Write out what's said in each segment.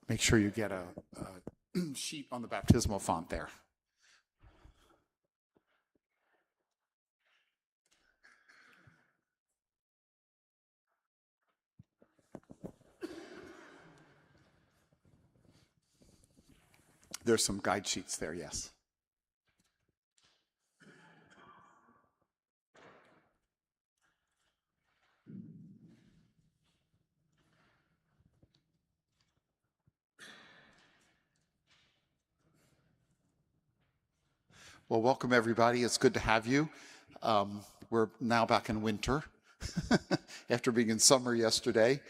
Make sure you get a sheet on the baptismal font there. There's some guide sheets there, yes. Well, welcome everybody. It's good to have you. We're now back in winter after being in summer yesterday.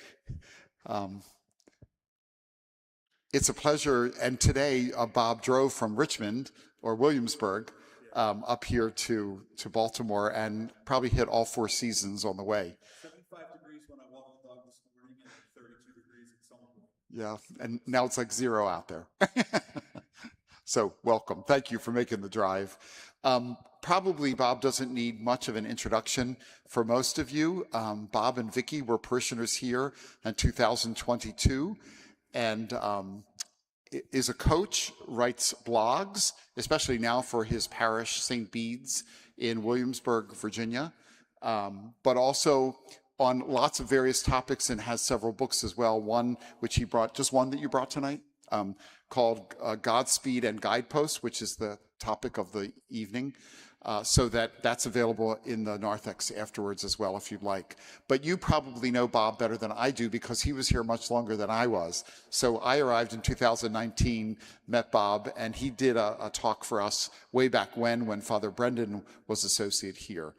It's a pleasure. And today, Bob drove from Richmond or Williamsburg up here to Baltimore and probably hit all four seasons on the way. 75 degrees when I walked the dog this morning and 32 degrees at some point. Yeah, and now it's like 0 out there. So welcome. Thank you for making the drive. Probably Bob doesn't need much of an introduction for most of you. Bob and Vicki were parishioners here in 2022 and is a coach, writes blogs, especially now for his parish, St. Bede's in Williamsburg, Virginia, but also on lots of various topics and has several books as well. One which he brought, just one that you brought tonight, called Godspeed and Guideposts, which is the topic of the evening. So that's available in the narthex afterwards as well, if you'd like. But you probably know Bob better than I do because he was here much longer than I was. So I arrived in 2019, met Bob, and he did a talk for us way back when Father Brendan was associate here.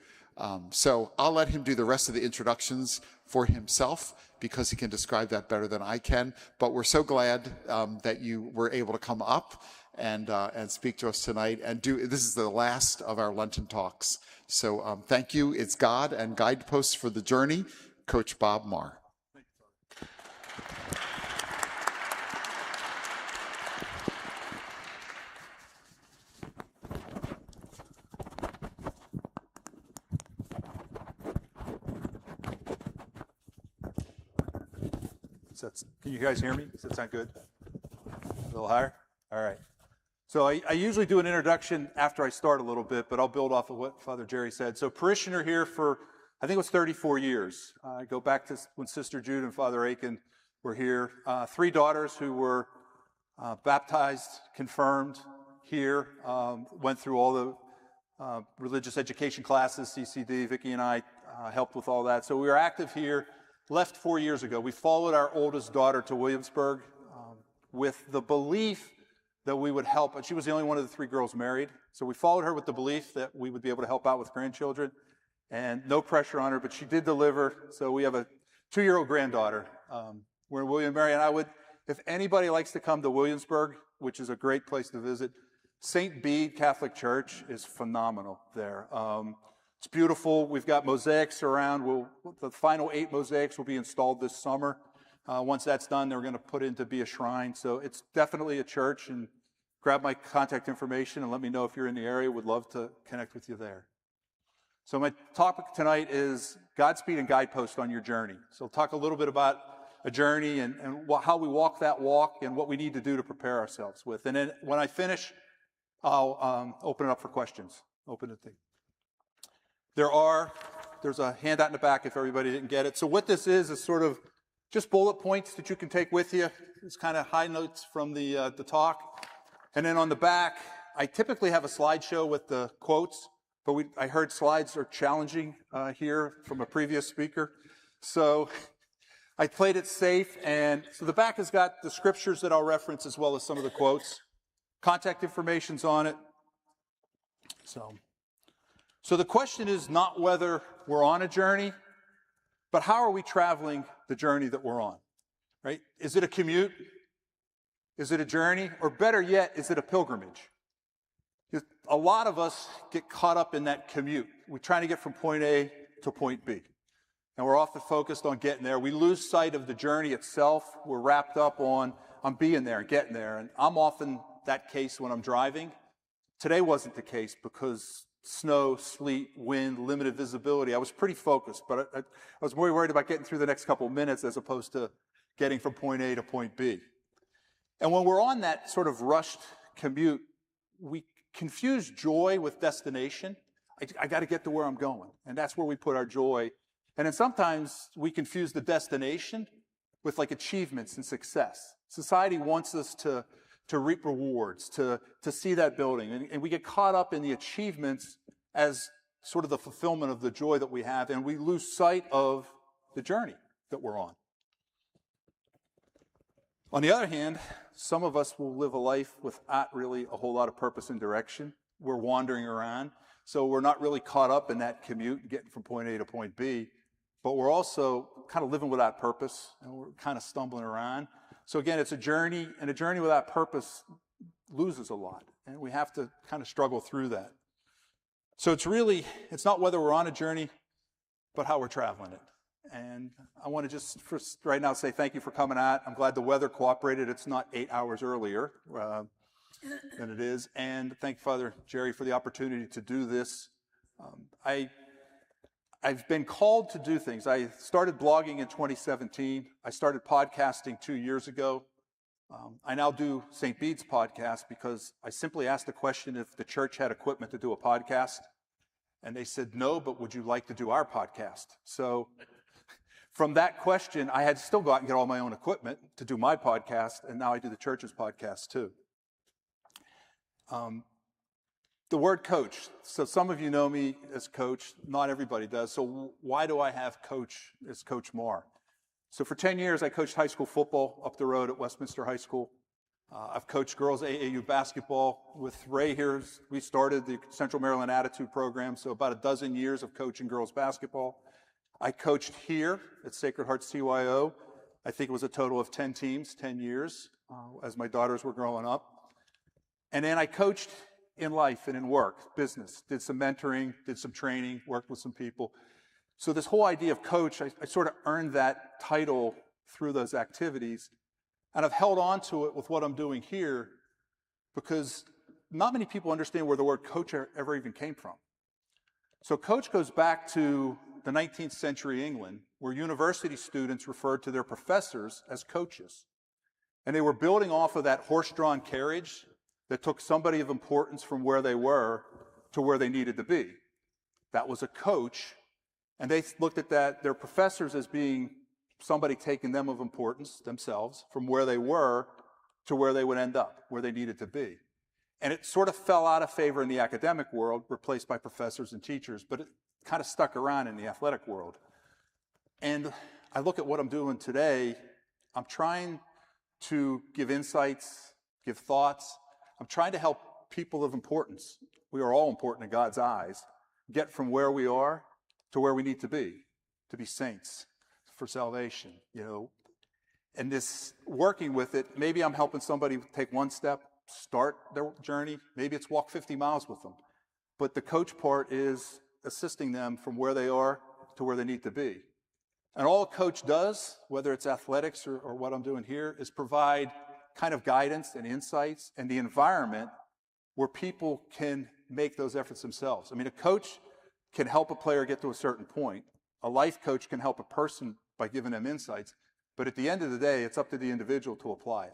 So I'll let him do the rest of the introductions for himself because he can describe that better than I can. But we're so glad that you were able to come up and speak to us tonight. And this is the last of our Lenten talks. So thank you. It's God and Guideposts for the Journey, Coach Bob Marr. Can you guys hear me? Does that sound good? A little higher? All right. So I usually do an introduction after I start a little bit, but I'll build off of what Father Jerry said. So parishioner here for, I think it was 34 years. I go back to when Sister Jude and Father Aiken were here. 3 daughters who were baptized, confirmed here, went through all the religious education classes, CCD. Vicki and I helped with all that. So we were active here. Left 4 years ago. We followed our oldest daughter to Williamsburg with the belief that we would help. And she was the only one of the 3 girls married. So we followed her with the belief that we would be able to help out with grandchildren. And no pressure on her, but she did deliver. So we have a 2-year-old granddaughter. We're in William and Mary. And I would, if anybody likes to come to Williamsburg, which is a great place to visit, St. Bede Catholic Church is phenomenal there. It's beautiful. We've got mosaics around. The final 8 mosaics will be installed this summer. Once that's done, they're going to put in to be a shrine. So it's definitely a church. And grab my contact information and let me know if you're in the area. Would love to connect with you there. So my topic tonight is Godspeed and Guideposts on your journey. So I'll talk a little bit about a journey and how we walk that walk and what we need to do to prepare ourselves with. And then when I finish, I'll open it up for questions. Open the thing. There's a handout in the back if everybody didn't get it. So what this is sort of just bullet points that you can take with you. It's kind of high notes from the talk. And then on the back, I typically have a slideshow with the quotes, but I heard slides are challenging here from a previous speaker. So I played it safe. And so the back has got the scriptures that I'll reference as well as some of the quotes. Contact information's on it. So the question is not whether we're on a journey, but how are we traveling the journey that we're on, right? Is it a commute? Is it a journey? Or better yet, is it a pilgrimage? Because a lot of us get caught up in that commute. We're trying to get from point A to point B. And we're often focused on getting there. We lose sight of the journey itself. We're wrapped up on being there and getting there. And I'm often that case when I'm driving. Today wasn't the case because snow, sleet, wind, limited visibility. I was pretty focused, but I was more worried about getting through the next couple of minutes as opposed to getting from point A to point B. And when we're on that sort of rushed commute, we confuse joy with destination. I got to get to where I'm going. And that's where we put our joy. And then sometimes we confuse the destination with like achievements and success. Society wants us to reap rewards, to see that building. And we get caught up in the achievements as sort of the fulfillment of the joy that we have. And we lose sight of the journey that we're on. On the other hand, some of us will live a life without really a whole lot of purpose and direction. We're wandering around, so we're not really caught up in that commute, getting from point A to point B, but we're also kind of living without purpose, and we're kind of stumbling around. So again, it's a journey, and a journey without purpose loses a lot, and we have to kind of struggle through that. So it's not whether we're on a journey, but how we're traveling it. And I want to just first right now say thank you for coming out. I'm glad the weather cooperated. It's not 8 hours earlier than it is. And thank Father Jerry for the opportunity to do this. I've been called to do things. I started blogging in 2017. I started podcasting 2 years ago. I now do St. Bede's podcast because I simply asked the question if the church had equipment to do a podcast. And they said, no, but would you like to do our podcast? So from that question, I had to still go out and get all my own equipment to do my podcast, and now I do the church's podcast too. The word coach. So some of you know me as coach. Not everybody does. So why do I have coach as Coach Marr? So for 10 years, I coached high school football up the road at Westminster High School. I've coached girls AAU basketball. With Ray here, we started the Central Maryland Attitude Program, so about a dozen years of coaching girls basketball. I coached here at Sacred Heart CYO. I think it was a total of 10 teams, 10 years, as my daughters were growing up. And then I coached in life and in work, business, did some mentoring, did some training, worked with some people. So this whole idea of coach, I sort of earned that title through those activities. And I've held on to it with what I'm doing here because not many people understand where the word coach ever even came from. So coach goes back to the 19th century England, where university students referred to their professors as coaches. And they were building off of that horse-drawn carriage that took somebody of importance from where they were to where they needed to be. That was a coach. And they looked at their professors as being somebody taking them of importance themselves from where they were to where they would end up, where they needed to be. And it sort of fell out of favor in the academic world, replaced by professors and teachers, but it kind of stuck around in the athletic world. And I look at what I'm doing today, I'm trying to give insights, give thoughts. I'm trying to help people of importance. We are all important in God's eyes, get from where we are to where we need to be saints for salvation, And this working with it, maybe I'm helping somebody take one step, start their journey. Maybe it's walk 50 miles with them. But the coach part is assisting them from where they are to where they need to be. And all a coach does, whether it's athletics or what I'm doing here, is provide kind of guidance and insights and the environment where people can make those efforts themselves. I mean, a coach can help a player get to a certain point. A life coach can help a person by giving them insights. But at the end of the day, it's up to the individual to apply it.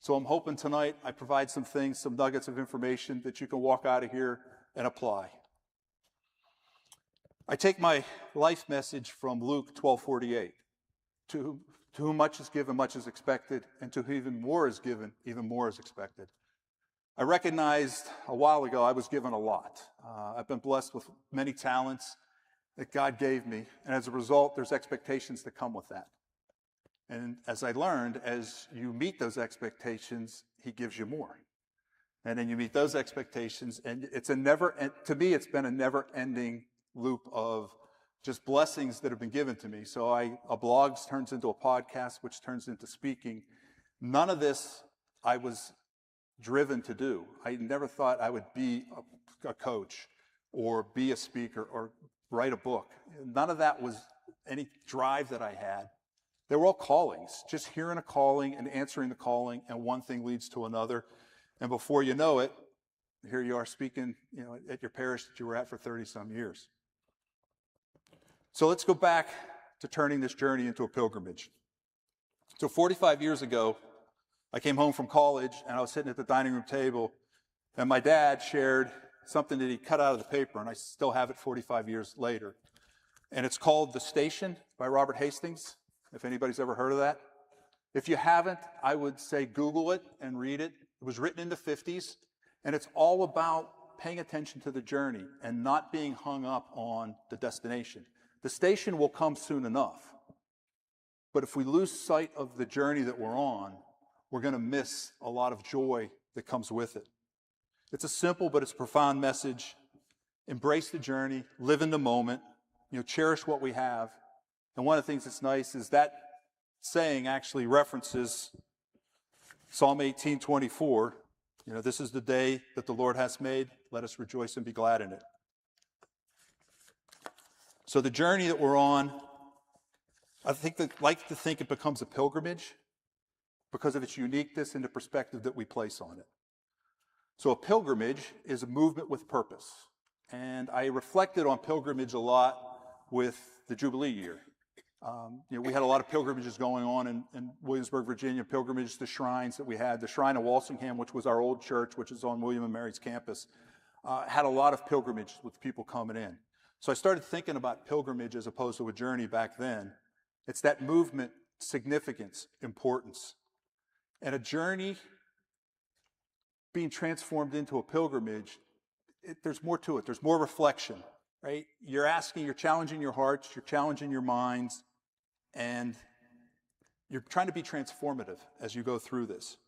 So I'm hoping tonight I provide some things, some nuggets of information that you can walk out of here and apply. I take my life message from Luke 12:48. To whom much is given, much is expected, and to whom even more is given, even more is expected. I recognized a while ago I was given a lot. I've been blessed with many talents that God gave me, and as a result, there's expectations that come with that. And as I learned, as you meet those expectations, He gives you more. And then you meet those expectations, and to me, it's been a never-ending loop of just blessings that have been given to me. So a blog turns into a podcast, which turns into speaking. None of this I was driven to do. I never thought I would be a coach or be a speaker or write a book. None of that was any drive that I had. They were all callings, just hearing a calling and answering the calling, and one thing leads to another. And before you know it, here you are speaking, at your parish that you were at for 30-some years. So let's go back to turning this journey into a pilgrimage. So 45 years ago, I came home from college, and I was sitting at the dining room table, and my dad shared something that he cut out of the paper, and I still have it 45 years later. And it's called The Station by Robert Hastings, if anybody's ever heard of that. If you haven't, I would say Google it and read it. It was written in the 50s, and it's all about paying attention to the journey and not being hung up on the destination. The station will come soon enough, but if we lose sight of the journey that we're on, we're going to miss a lot of joy that comes with it. It's a simple, but it's a profound message. Embrace the journey, live in the moment, cherish what we have. And one of the things that's nice is that saying actually references Psalm 18:24. This is the day that the Lord has made. Let us rejoice and be glad in it. So the journey that we're on, I like to think it becomes a pilgrimage because of its uniqueness and the perspective that we place on it. So a pilgrimage is a movement with purpose. And I reflected on pilgrimage a lot with the Jubilee year. We had a lot of pilgrimages going on in Williamsburg, Virginia, pilgrimage to shrines that we had. The Shrine of Walsingham, which was our old church, which is on William and Mary's campus, had a lot of pilgrimages with people coming in. So I started thinking about pilgrimage as opposed to a journey back then. It's that movement, significance, importance. And a journey being transformed into a pilgrimage, there's more to it. There's more reflection, right? You're challenging your hearts, you're challenging your minds, and you're trying to be transformative as you go through this,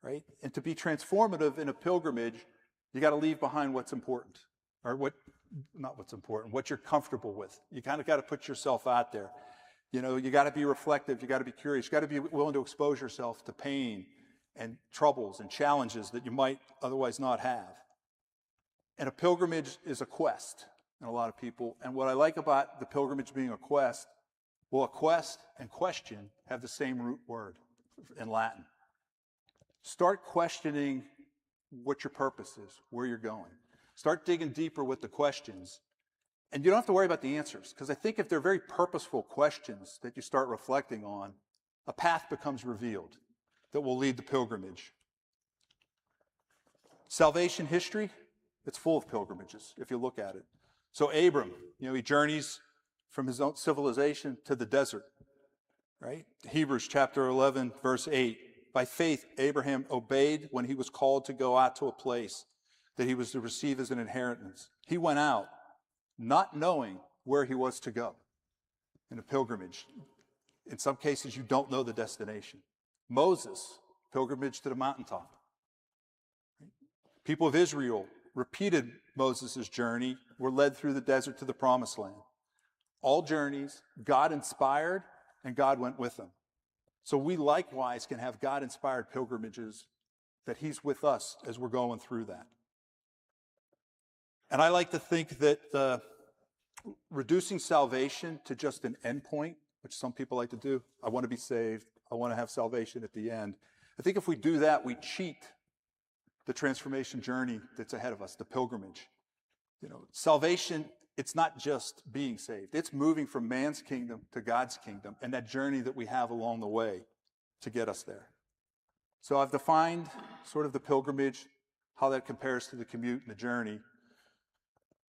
right? And to be transformative in a pilgrimage, you got to leave behind what's important, or not what's important, what you're comfortable with. You kind of got to put yourself out there. You got to be reflective, you got to be curious, you got to be willing to expose yourself to pain and troubles and challenges that you might otherwise not have. And a pilgrimage is a quest in a lot of people. And what I like about the pilgrimage being a quest, well, a quest and question have the same root word in Latin. Start questioning what your purpose is, where you're going. Start digging deeper with the questions. And you don't have to worry about the answers, because I think if they're very purposeful questions that you start reflecting on, a path becomes revealed that will lead the pilgrimage. Salvation history, it's full of pilgrimages, if you look at it. So Abram, he journeys from his own civilization to the desert, right? Hebrews chapter 11, verse 8. By faith, Abraham obeyed when he was called to go out to a place that he was to receive as an inheritance. He went out, not knowing where he was to go in a pilgrimage. In some cases, you don't know the destination. Moses, pilgrimage to the mountaintop. People of Israel repeated Moses' journey, were led through the desert to the promised land. All journeys, God inspired, and God went with them. So we likewise can have God-inspired pilgrimages that he's with us as we're going through that. And I like to think that reducing salvation to just an endpoint, which some people like to do, I want to be saved, I want to have salvation at the end. I think if we do that, we cheat the transformation journey that's ahead of us, the pilgrimage. Salvation, it's not just being saved. It's moving from man's kingdom to God's kingdom, and that journey that we have along the way to get us there. So I've defined sort of the pilgrimage, how that compares to the commute and the journey.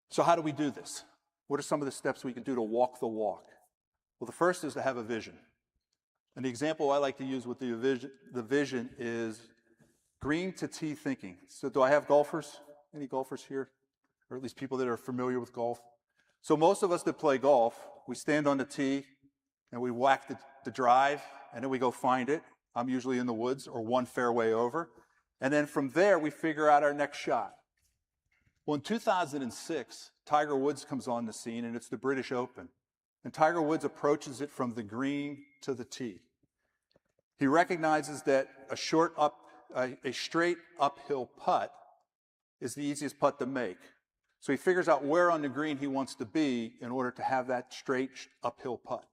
So how do we do this? What are some of the steps we can do to walk the walk? Well, the first is to have a vision. And the example I like to use with the vision is green to tee thinking. So do I have golfers? Any golfers here? Or at least people that are familiar with golf? So most of us that play golf, we stand on the tee and we whack the drive and then we go find it. I'm usually in the woods or one fairway over. And then from there, we figure out our next shot. Well, in 2006, Tiger Woods comes on the scene, and it's the British Open. And Tiger Woods approaches it from the green to the tee. He recognizes that a straight uphill putt is the easiest putt to make. So he figures out where on the green he wants to be in order to have that straight uphill putt.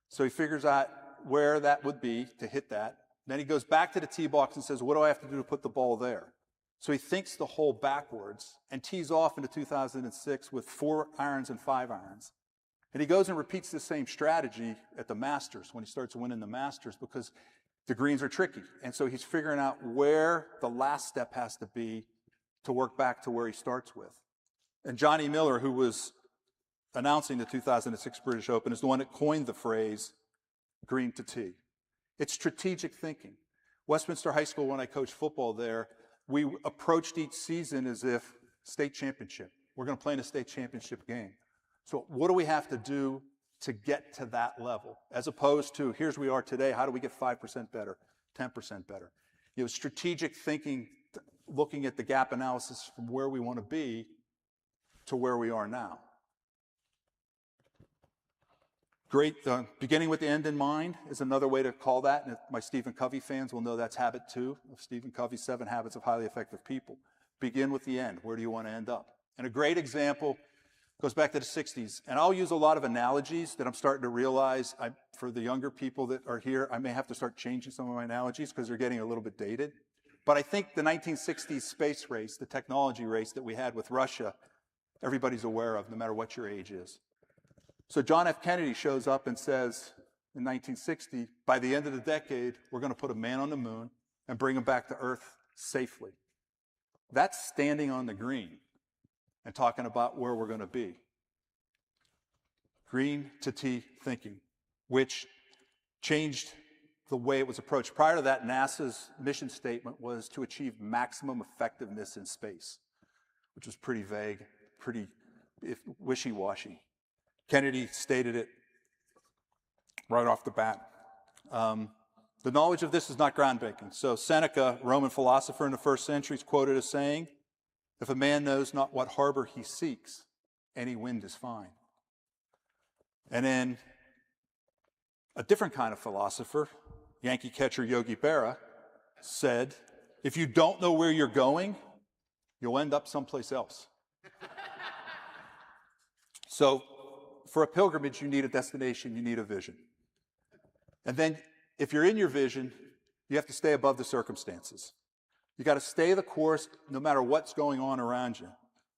So he figures out where that would be to hit that. Then he goes back to the tee box and says, what do I have to do to put the ball there? So he thinks the hole backwards and tees off into 2006 with 4 irons and 5 irons. And he goes and repeats the same strategy at the Masters when he starts winning the Masters, because the greens are tricky. And so he's figuring out where the last step has to be to work back to where he starts with. And Johnny Miller, who was announcing the 2006 British Open, is the one that coined the phrase green to tee. It's strategic thinking. Westminster High School, when I coached football there, we approached each season as if state championship. We're going to play in a state championship game. So what do we have to do to get to that level? As opposed to, here's we are today, how do we get 5% better, 10% better? You know, strategic thinking, looking at the gap analysis from where we want to be to where we are now. Great, beginning with the end in mind is another way to call that. And my Stephen Covey fans will know that's habit 2 of Stephen Covey's 7 Habits of Highly Effective People. Begin with the end. Where do you want to end up? And a great example goes back to the 60s. And I'll use a lot of analogies that I'm starting to realize for the younger people that are here, I may have to start changing some of my analogies because they're getting a little bit dated. But I think the 1960s space race, the technology race that we had with Russia, everybody's aware of, no matter what your age is. So John F. Kennedy shows up and says in 1960, by the end of the decade, we're going to put a man on the moon and bring him back to Earth safely. That's standing on the green and talking about where we're going to be. Green to tee thinking, which changed the way it was approached. Prior to that, NASA's mission statement was to achieve maximum effectiveness in space, which was pretty vague, pretty wishy-washy. Kennedy stated it right off the bat. The knowledge of this is not groundbreaking. So Seneca, Roman philosopher in the 1st century, is quoted as saying, if a man knows not what harbor he seeks, any wind is fine. And then a different kind of philosopher, Yankee catcher Yogi Berra, said, if you don't know where you're going, you'll end up someplace else. So for a pilgrimage, you need a destination, you need a vision. And then if you're in your vision, you have to stay above the circumstances. You got to stay the course no matter what's going on around you.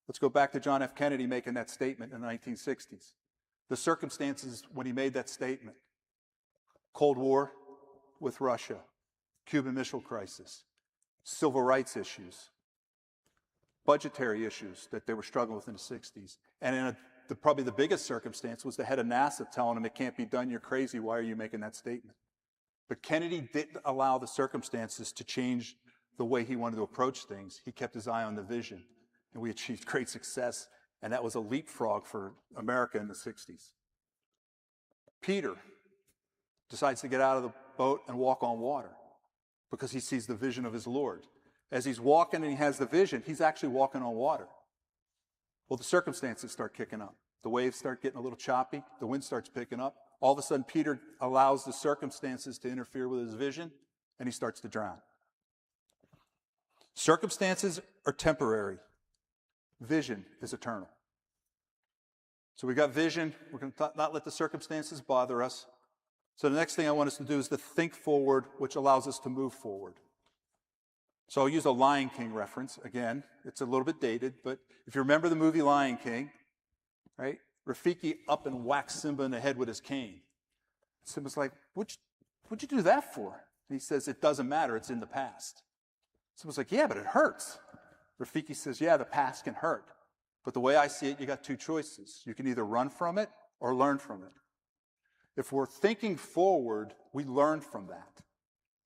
Let's go back to John F. Kennedy making that statement in the 1960s. The circumstances when he made that statement: Cold War with Russia, Cuban Missile Crisis, civil rights issues, budgetary issues that they were struggling with in the 60s. And in probably the biggest circumstance was the head of NASA telling him it can't be done, you're crazy, why are you making that statement? But Kennedy didn't allow the circumstances to change the way he wanted to approach things. He kept his eye on the vision, and we achieved great success, and that was a leapfrog for America in the 60s. Peter decides to get out of the boat and walk on water because he sees the vision of his Lord. As he's walking and he has the vision, he's actually walking on water. Well, the circumstances start kicking up. The waves start getting a little choppy. The wind starts picking up. All of a sudden, Peter allows the circumstances to interfere with his vision, and he starts to drown. Circumstances are temporary. Vision is eternal. So we got vision. We're going to not let the circumstances bother us. So the next thing I want us to do is to think forward, which allows us to move forward. So I'll use a Lion King reference. Again, it's a little bit dated, but if you remember the movie Lion King, right? Rafiki up and whacks Simba in the head with his cane. Simba's like, what'd you do that for? And he says, it doesn't matter, it's in the past. Simba's like, yeah, but it hurts. Rafiki says, yeah, the past can hurt. But the way I see it, you got 2 choices. You can either run from it or learn from it. If we're thinking forward, we learn from that.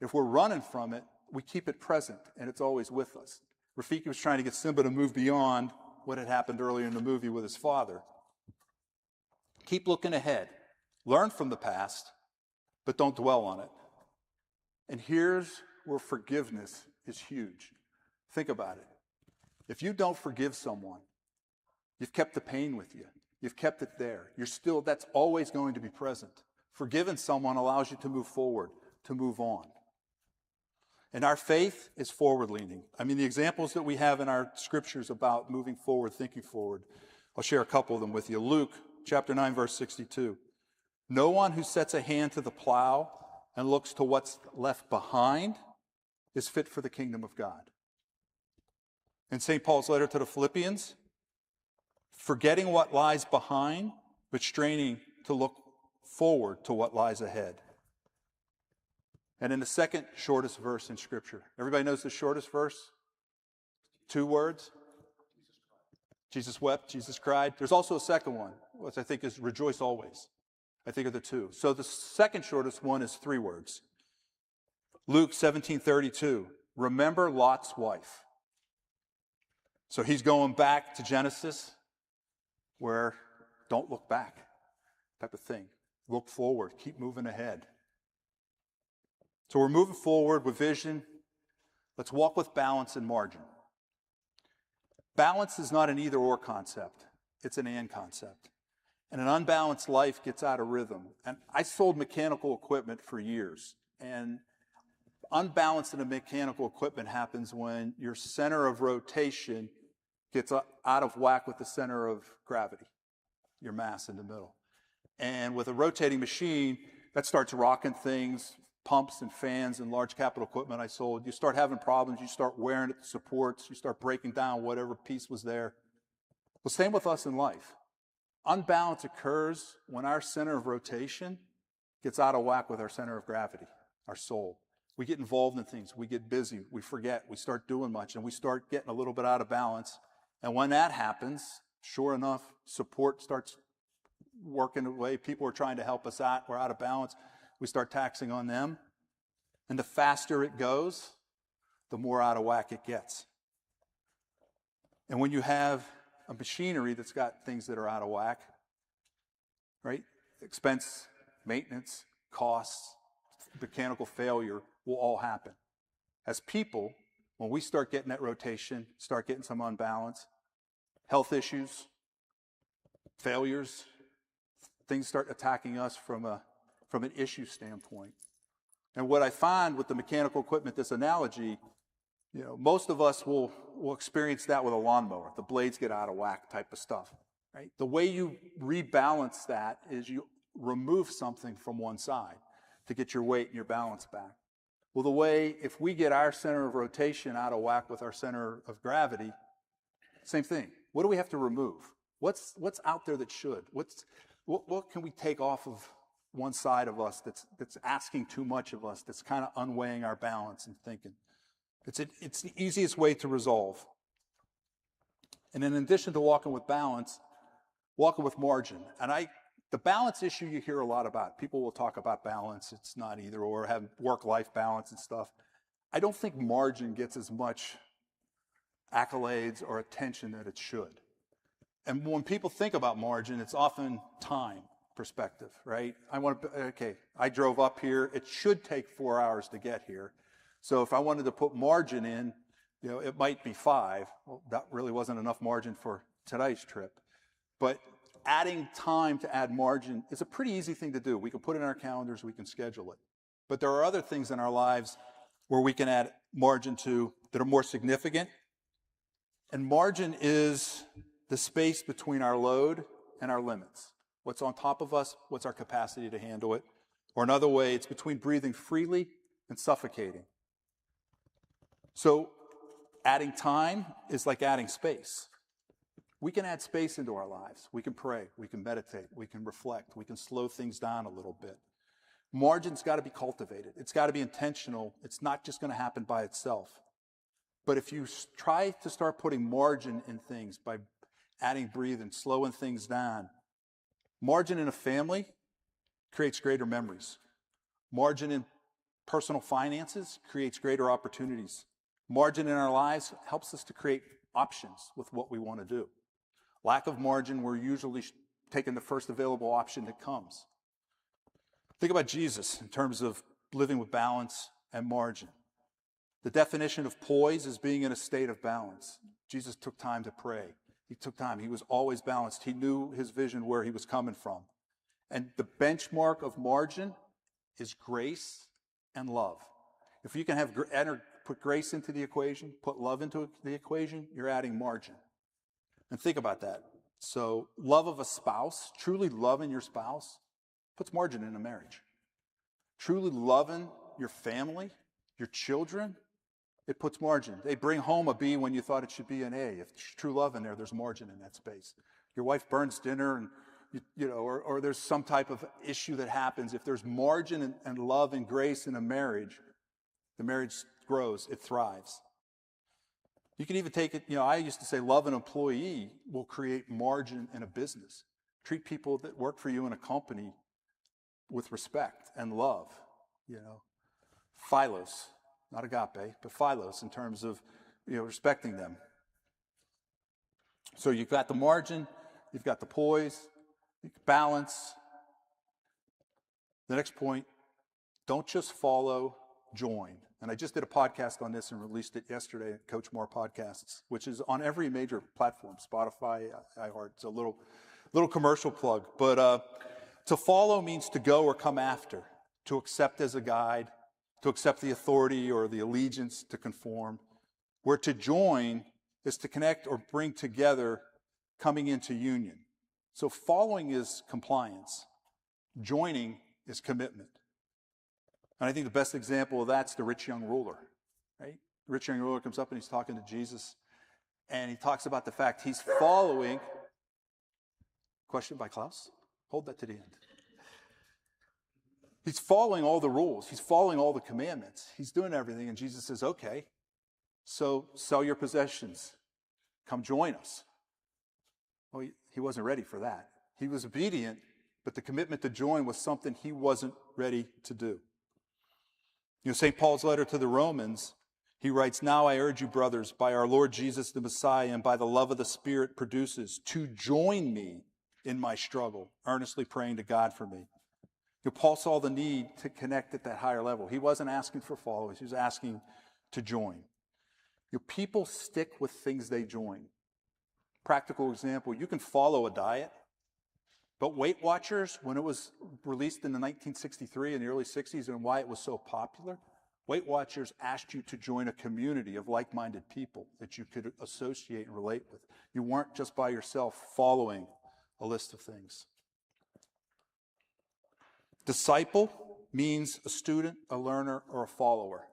If we're running from it, we keep it present, and it's always with us. Rafiki was trying to get Simba to move beyond what had happened earlier in the movie with his father. Keep looking ahead. Learn from the past, but don't dwell on it. And here's where forgiveness is huge. Think about it. If you don't forgive someone, you've kept the pain with you. You've kept it there. That's always going to be present. Forgiving someone allows you to move forward, to move on. And our faith is forward-leaning. I mean, the examples that we have in our scriptures about moving forward, thinking forward, I'll share a couple of them with you. Luke chapter 9, verse 62. No one who sets a hand to the plow and looks to what's left behind is fit for the kingdom of God. In St. Paul's letter to the Philippians, forgetting what lies behind, but straining to look forward to what lies ahead. And in the second shortest verse in Scripture, everybody knows the shortest verse? 2 words. Jesus wept, Jesus cried. There's also a second one, which I think is rejoice always. I think are the 2. So the second shortest one is 3 words. Luke 17:32, remember Lot's wife. So he's going back to Genesis, where don't look back type of thing. Look forward, keep moving ahead. So we're moving forward with vision. Let's walk with balance and margin. Balance is not an either-or concept. It's an and concept. And an unbalanced life gets out of rhythm. And I sold mechanical equipment for years. And unbalance in the mechanical equipment happens when your center of rotation gets out of whack with the center of gravity, your mass in the middle. And with a rotating machine, that starts rocking things, pumps and fans and large capital equipment I sold. You start having problems, you start wearing at the supports, you start breaking down whatever piece was there. Well, same with us in life. Unbalance occurs when our center of rotation gets out of whack with our center of gravity, our soul. We get involved in things, we get busy, we forget, we start doing much, and we start getting a little bit out of balance. And when that happens, sure enough, support starts working away. People are trying to help us out. We're out of balance. We start taxing on them. And the faster it goes, the more out of whack it gets. And when you have a machinery that's got things that are out of whack, right? Expense, maintenance, costs, mechanical failure will all happen. As people, when we start getting that rotation, start getting some unbalance, health issues, failures, things start attacking us from an issue standpoint. And what I find with the mechanical equipment, this analogy, most of us will experience that with a lawnmower. The blades get out of whack type of stuff, right? The way you rebalance that is you remove something from one side to get your weight and your balance back. Well, if we get our center of rotation out of whack with our center of gravity, same thing. What do we have to remove? What's out there that should? What can we take off of one side of us that's asking too much of us, that's kind of unweighing our balance and thinking? It's the easiest way to resolve. And in addition to walking with balance, walking with margin. And the balance issue you hear a lot about. People will talk about balance. It's not either or, have work-life balance and stuff. I don't think margin gets as much accolades or attention that it should. And when people think about margin, it's often time perspective, right? I drove up here. It should take 4 hours to get here. So if I wanted to put margin in, it might be 5. Well, that really wasn't enough margin for today's trip. But adding time to add margin is a pretty easy thing to do. We can put it in our calendars, we can schedule it. But there are other things in our lives where we can add margin to that are more significant. And margin is the space between our load and our limits. What's on top of us, what's our capacity to handle it? Or another way, it's between breathing freely and suffocating. So adding time is like adding space. We can add space into our lives. We can pray, we can meditate, we can reflect, we can slow things down a little bit. Margin's got to be cultivated. It's got to be intentional. It's not just going to happen by itself. But if you try to start putting margin in things by adding breathing, slowing things down, margin in a family creates greater memories. Margin in personal finances creates greater opportunities. Margin in our lives helps us to create options with what we want to do. Lack of margin, we're usually taking the first available option that comes. Think about Jesus in terms of living with balance and margin. The definition of poise is being in a state of balance. Jesus took time to pray. He took time. He was always balanced. He knew his vision, where he was coming from. And the benchmark of margin is grace and love. If you can put grace into the equation, put love into the equation, you're adding margin. And think about that. So love of a spouse, truly loving your spouse, puts margin in a marriage. Truly loving your family, your children, it puts margin. They bring home a B when you thought it should be an A. If there's true love in there, there's margin in that space. Your wife burns dinner and or there's some type of issue that happens, if there's margin and love and grace in a marriage, the marriage grows, it thrives. You can even take it, I used to say love an employee will create margin in a business. Treat people that work for you in a company with respect and love, Philos, not agape, but philos in terms of, respecting them. So you've got the margin, you've got the poise, balance. The next point, don't just follow, join. And I just did a podcast on this and released it yesterday at Coach More Podcasts, which is on every major platform, Spotify, iHeart. It's a little commercial plug. But to follow means to go or come after, to accept as a guide, to accept the authority or the allegiance, to conform. Where to join is to connect or bring together, coming into union. So following is compliance. Joining is commitment. And I think the best example of that's the rich young ruler, right? The rich young ruler comes up and he's talking to Jesus, and he talks about the fact he's following. Question by Klaus? Hold that to the end. He's following all the rules. He's following all the commandments. He's doing everything, and Jesus says, okay, so sell your possessions. Come join us. Well, he wasn't ready for that. He was obedient, but the commitment to join was something he wasn't ready to do. St. Paul's letter to the Romans, he writes, now I urge you, brothers, by our Lord Jesus the Messiah and by the love of the Spirit produces, to join me in my struggle, earnestly praying to God for me. Paul saw the need to connect at that higher level. He wasn't asking for followers. He was asking to join. People stick with things they join. Practical example, you can follow a diet, but Weight Watchers, when it was released in the 1963 and the early 60s and why it was so popular, Weight Watchers asked you to join a community of like-minded people that you could associate and relate with. You weren't just by yourself following a list of things. Disciple means a student, a learner, or a follower.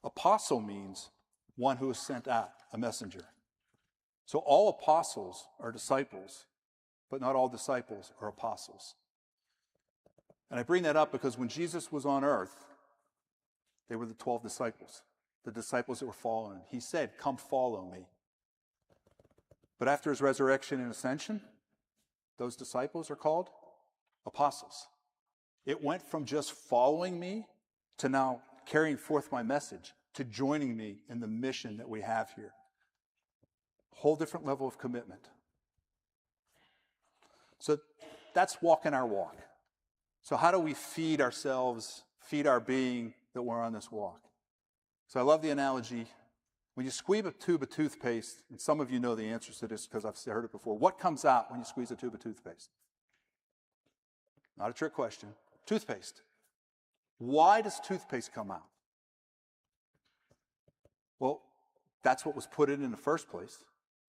Apostle means one who is sent out, a messenger. So all apostles are disciples, but not all disciples are apostles. And I bring that up because when Jesus was on earth, they were the 12 disciples, the disciples that were following him. He said, come follow me. But after his resurrection and ascension, those disciples are called apostles. It went from just following me to now carrying forth my message, to joining me in the mission that we have here. Whole different level of commitment. So that's walking our walk. So how do we feed ourselves, feed our being that we're on this walk? So I love the analogy. When you squeeze a tube of toothpaste, and some of you know the answers to this because I've heard it before, what comes out when you squeeze a tube of toothpaste? Not a trick question. Toothpaste. Why does toothpaste come out? Well, that's what was put in the first place.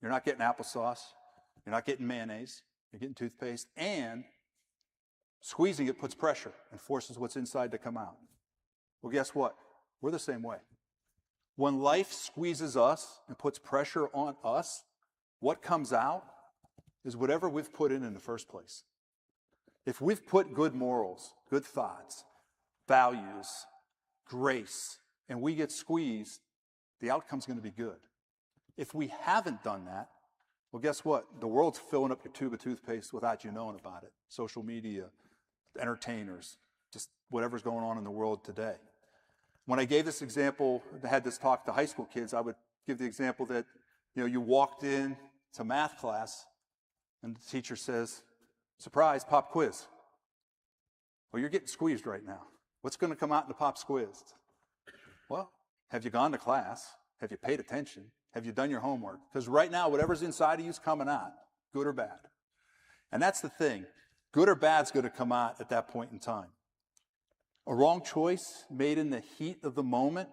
You're not getting applesauce. You're not getting mayonnaise. You're getting toothpaste. And squeezing it puts pressure and forces what's inside to come out. Well, guess what? We're the same way. When life squeezes us and puts pressure on us, what comes out is whatever we've put in the first place. If we've put good morals, good thoughts, values, grace, and we get squeezed, the outcome's going to be good. If we haven't done that, well, guess what? The world's filling up your tube of toothpaste without you knowing about it. Social media, entertainers, just whatever's going on in the world today. When I gave this example, I had this talk to high school kids, I would give the example that, you walked in to math class and the teacher says, surprise, pop quiz. Well, you're getting squeezed right now. What's going to come out in the pop quiz? Well, have you gone to class? Have you paid attention? Have you done your homework? Because right now, whatever's inside of you is coming out, good or bad. And that's the thing. Good or bad's going to come out at that point in time. A wrong choice made in the heat of the moment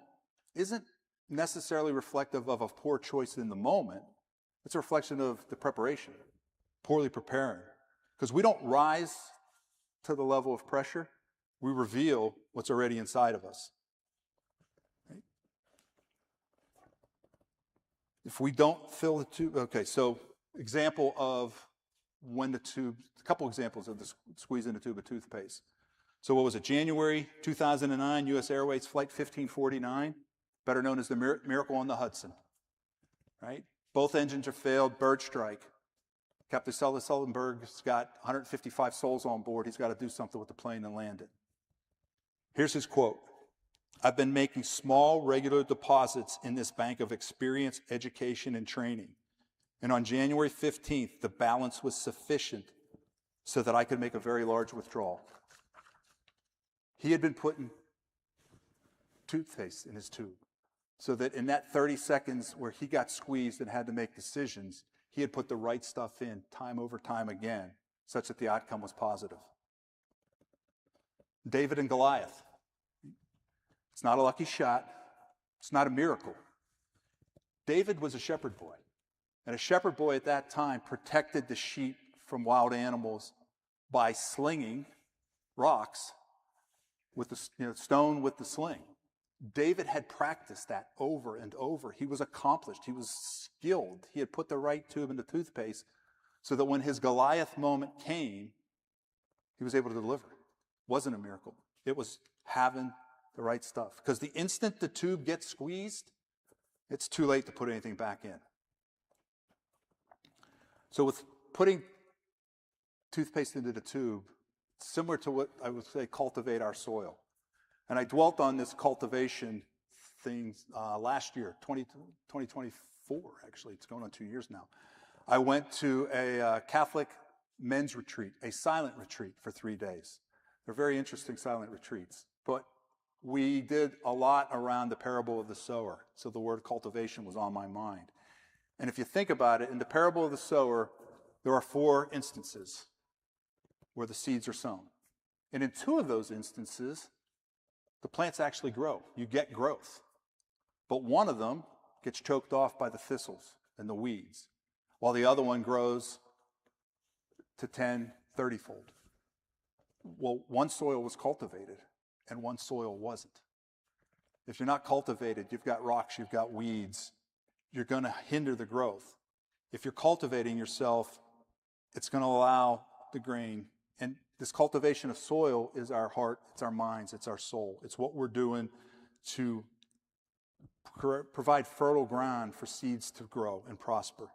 isn't necessarily reflective of a poor choice in the moment. It's a reflection of the preparation, poorly preparing. Because we don't rise to the level of pressure. We reveal what's already inside of us. Right? If we don't fill the tube, okay, so example of when the tube, a couple examples of the squeezing the tube of toothpaste. So what was it, January 2009, U.S. Airways Flight 1549, better known as the Miracle on the Hudson, right? Both engines are failed, bird strike. Captain Sullenberg's got 155 souls on board. He's got to do something with the plane and land it. Here's his quote. I've been making small, regular deposits in this bank of experience, education, and training. And on January 15th, the balance was sufficient so that I could make a very large withdrawal. He had been putting toothpaste in his tube so that in that 30 seconds where he got squeezed and had to make decisions, he had put the right stuff in time over time again, such that the outcome was positive. David and Goliath. It's not a lucky shot. It's not a miracle. David was a shepherd boy. And a shepherd boy at that time protected the sheep from wild animals by slinging rocks with the stone with the sling. David had practiced that over and over. He was accomplished. He was skilled. He had put the right tube in the toothpaste so that when his Goliath moment came, he was able to deliver. It wasn't a miracle. It was having the right stuff. Because the instant the tube gets squeezed, it's too late to put anything back in. So with putting toothpaste into the tube, similar to what I would say cultivate our soil. And I dwelt on this cultivation thing last year, 2024, actually. It's going on 2 years now. I went to a Catholic men's retreat, a silent retreat for 3 days. They're very interesting silent retreats. But we did a lot around the parable of the sower. So the word cultivation was on my mind. And if you think about it, in the parable of the sower, there are 4 instances where the seeds are sown. And in 2 of those instances, the plants actually grow. You get growth. But one of them gets choked off by the thistles and the weeds, while the other one grows to 10, 30-fold. Well, one soil was cultivated, and one soil wasn't. If you're not cultivated, you've got rocks, you've got weeds, you're going to hinder the growth. If you're cultivating yourself, it's going to allow the grain. And this cultivation of soil is our heart, it's our minds, it's our soul. It's what we're doing to provide fertile ground for seeds to grow and prosper.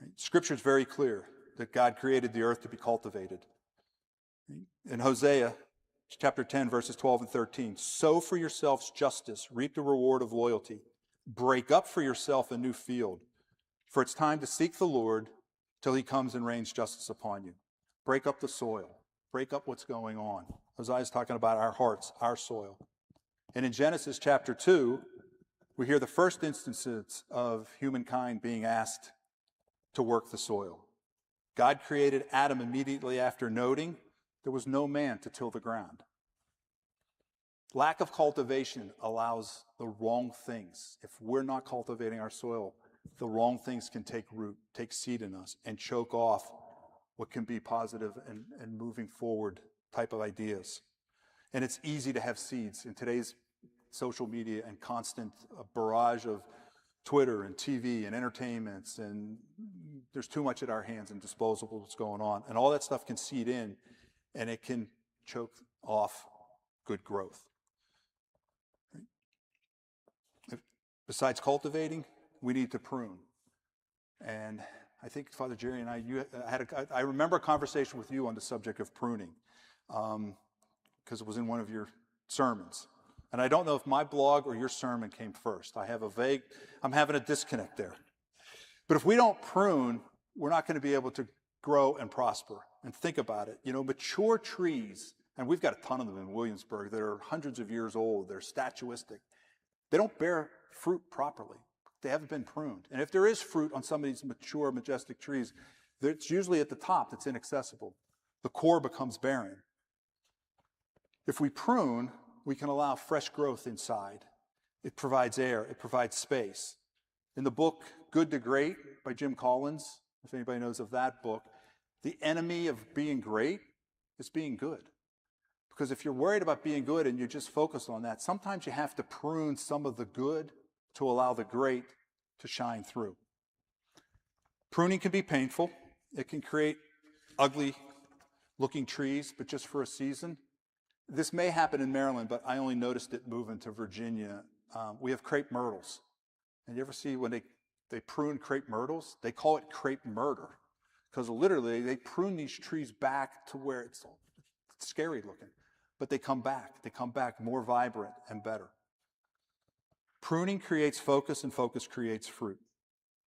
Right? Scripture is very clear that God created the earth to be cultivated. In Hosea chapter 10, verses 12 and 13, sow for yourselves justice, reap the reward of loyalty. Break up for yourself a new field, for it's time to seek the Lord till he comes and rains justice upon you. Break up the soil. Break up what's going on. Hosea is talking about our hearts, our soil. And in Genesis chapter 2, we hear the first instances of humankind being asked to work the soil. God created Adam immediately after noting there was no man to till the ground. Lack of cultivation allows the wrong things. If we're not cultivating our soil, the wrong things can take root, take seed in us, and choke off what can be positive and moving forward type of ideas. And it's easy to have seeds in today's social media and constant barrage of Twitter and TV and entertainments, and there's too much at our hands and disposables going on. And all that stuff can seed in, and it can choke off good growth. Besides cultivating, we need to prune. And I think Father Jerry and I remember a conversation with you on the subject of pruning, because it was in one of your sermons. And I don't know if my blog or your sermon came first. I'm having a disconnect there. But if we don't prune, we're not going to be able to grow and prosper. And think about it. Mature trees, and we've got a ton of them in Williamsburg that are hundreds of years old. They're statuistic. They don't bear fruit properly. They haven't been pruned. And if there is fruit on some of these mature, majestic trees, it's usually at the top that's inaccessible. The core becomes barren. If we prune, we can allow fresh growth inside. It provides air. It provides space. In the book Good to Great by Jim Collins, if anybody knows of that book, the enemy of being great is being good. Because if you're worried about being good and you just focus on that, sometimes you have to prune some of the good to allow the great to shine through. Pruning can be painful. It can create ugly looking trees, but just for a season. This may happen in Maryland, but I only noticed it moving to Virginia. We have crepe myrtles. And you ever see when they prune crepe myrtles? They call it crepe murder because literally they prune these trees back to where it's scary looking. But they come back. They come back more vibrant and better. Pruning creates focus, and focus creates fruit.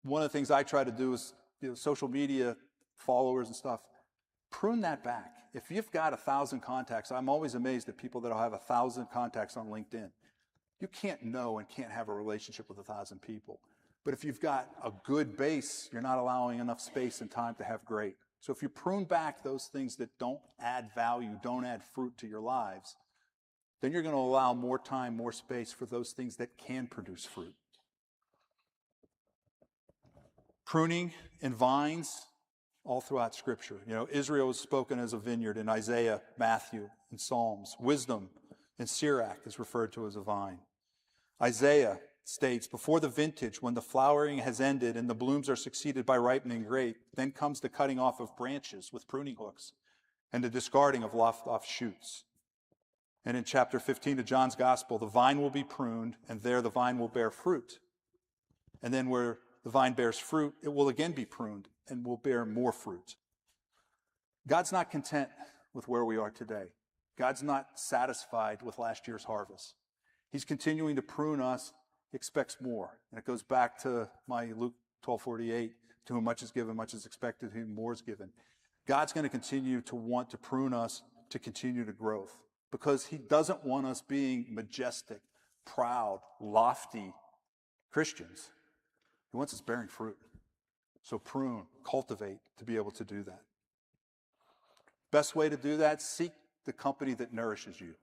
One of the things I try to do is, social media followers and stuff, prune that back. If you've got 1,000 contacts, I'm always amazed at people that'll have 1,000 contacts on LinkedIn. You can't know and can't have a relationship with 1,000 people. But if you've got a good base, you're not allowing enough space and time to have great. So if you prune back those things that don't add value, don't add fruit to your lives, then you're going to allow more time, more space for those things that can produce fruit. Pruning and vines all throughout Scripture. Israel is spoken as a vineyard in Isaiah, Matthew, and Psalms. Wisdom in Sirach is referred to as a vine. Isaiah states, before the vintage, when the flowering has ended and the blooms are succeeded by ripening grape, then comes the cutting off of branches with pruning hooks and the discarding of lopped-off shoots. And in chapter 15 of John's Gospel, the vine will be pruned, and there the vine will bear fruit. And then where the vine bears fruit, it will again be pruned and will bear more fruit. God's not content with where we are today. God's not satisfied with last year's harvest. He's continuing to prune us. He expects more. And it goes back to my Luke 12:48, to whom much is given, much is expected, to whom more is given. God's going to continue to want to prune us to continue to growth because he doesn't want us being majestic, proud, lofty Christians. He wants us bearing fruit. So prune, cultivate to be able to do that. Best way to do that, seek the company that nourishes you.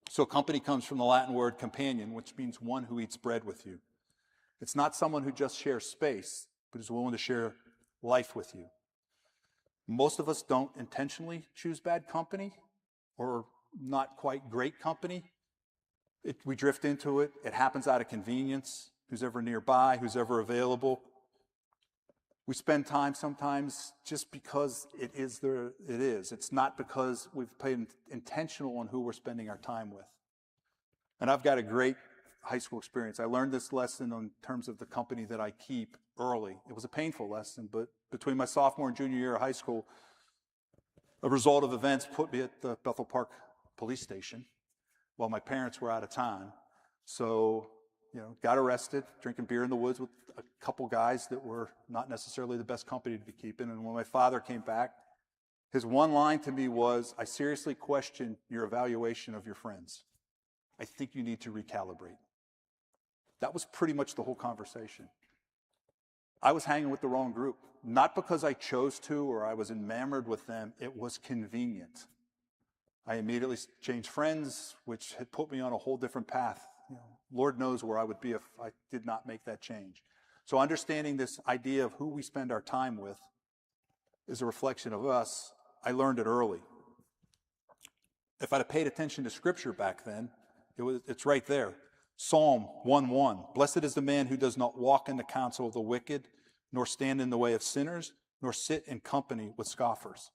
So company comes from the Latin word companion, which means one who eats bread with you. It's not someone who just shares space, but is willing to share life with you. Most of us don't intentionally choose bad company or not quite great company. We drift into it. It happens out of convenience. Who's ever nearby, who's ever available. We spend time sometimes just because it is. It's not because we've been intentional on who we're spending our time with. And I've got a great high school experience. I learned this lesson in terms of the company that I keep early. It was a painful lesson, but between my sophomore and junior year of high school, a result of events put me at the Bethel Park police station while my parents were out of town. So, got arrested, drinking beer in the woods with a couple guys that were not necessarily the best company to be keeping. And when my father came back, his one line to me was, I seriously question your evaluation of your friends. I think you need to recalibrate. That was pretty much the whole conversation. I was hanging with the wrong group, not because I chose to or I was enamored with them. It was convenient. I immediately changed friends, which had put me on a whole different path. Lord knows where I would be if I did not make that change. So understanding this idea of who we spend our time with is a reflection of us. I learned it early. If I'd have paid attention to Scripture back then, it's right there. Psalm 1:1. Blessed is the man who does not walk in the counsel of the wicked, nor stand in the way of sinners, nor sit in company with scoffers.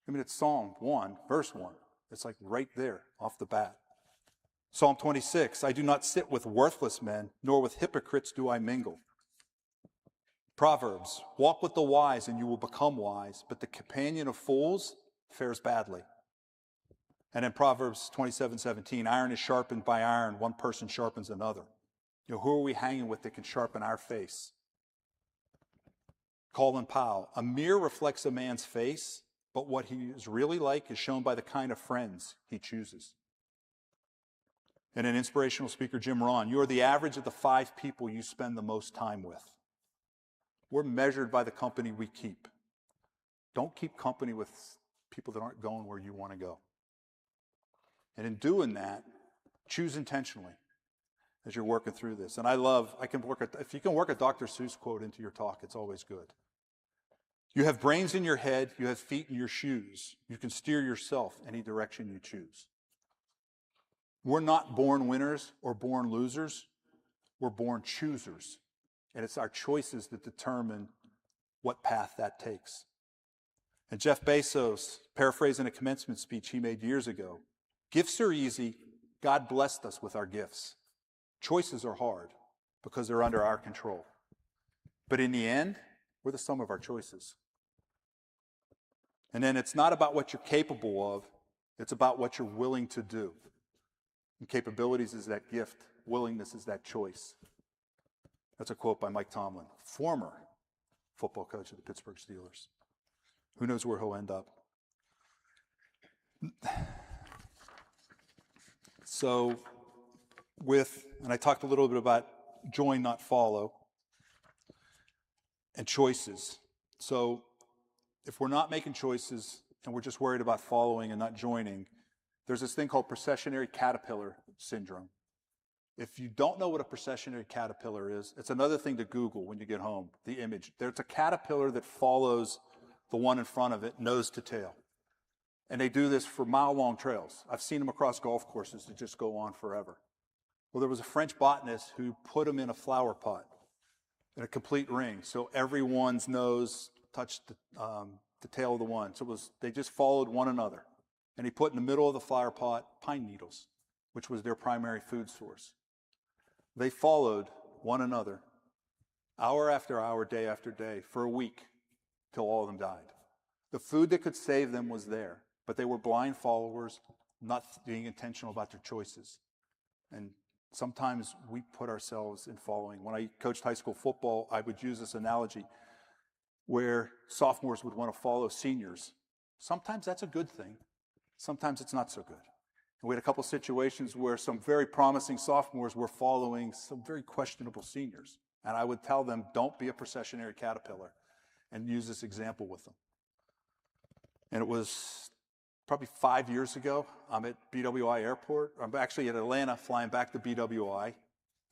It's Psalm 1, verse 1. It's like right there off the bat. Psalm 26, I do not sit with worthless men, nor with hypocrites do I mingle. Proverbs, walk with the wise and you will become wise, but the companion of fools fares badly. And in Proverbs 27:17, iron is sharpened by iron, one person sharpens another. Who are we hanging with that can sharpen our face? Colin Powell, a mirror reflects a man's face, but what he is really like is shown by the kind of friends he chooses. And an inspirational speaker, Jim Rohn, you are the average of the 5 people you spend the most time with. We're measured by the company we keep. Don't keep company with people that aren't going where you want to go. And in doing that, choose intentionally as you're working through this. And if you can work a Dr. Seuss quote into your talk, it's always good. You have brains in your head, you have feet in your shoes. You can steer yourself any direction you choose. We're not born winners or born losers. We're born choosers. And it's our choices that determine what path that takes. And Jeff Bezos, paraphrasing a commencement speech he made years ago, gifts are easy. God blessed us with our gifts. Choices are hard because they're under our control. But in the end, we're the sum of our choices. And then it's not about what you're capable of, it's about what you're willing to do. And capabilities is that gift, willingness is that choice. That's a quote by Mike Tomlin, former football coach of the Pittsburgh Steelers. Who knows where he'll end up? So and I talked a little bit about join, not follow, and choices. So if we're not making choices and we're just worried about following and not joining, there's this thing called processionary caterpillar syndrome. If you don't know what a processionary caterpillar is, it's another thing to Google when you get home, the image. There's a caterpillar that follows the one in front of it, nose to tail. And they do this for mile-long trails. I've seen them across golf courses that just go on forever. Well, there was a French botanist who put them in a flower pot in a complete ring, so everyone's nose touched the tail of the one. So they just followed one another. And he put in the middle of the flower pot pine needles, which was their primary food source. They followed one another hour after hour, day after day, for a week, till all of them died. The food that could save them was there, but they were blind followers, not being intentional about their choices. And sometimes we put ourselves in following. When I coached high school football, I would use this analogy where sophomores would want to follow seniors. Sometimes that's a good thing. Sometimes it's not so good. And we had a couple situations where some very promising sophomores were following some very questionable seniors. And I would tell them, don't be a processionary caterpillar, and use this example with them. And it was probably 5 years ago. I'm at BWI Airport. I'm actually at Atlanta flying back to BWI.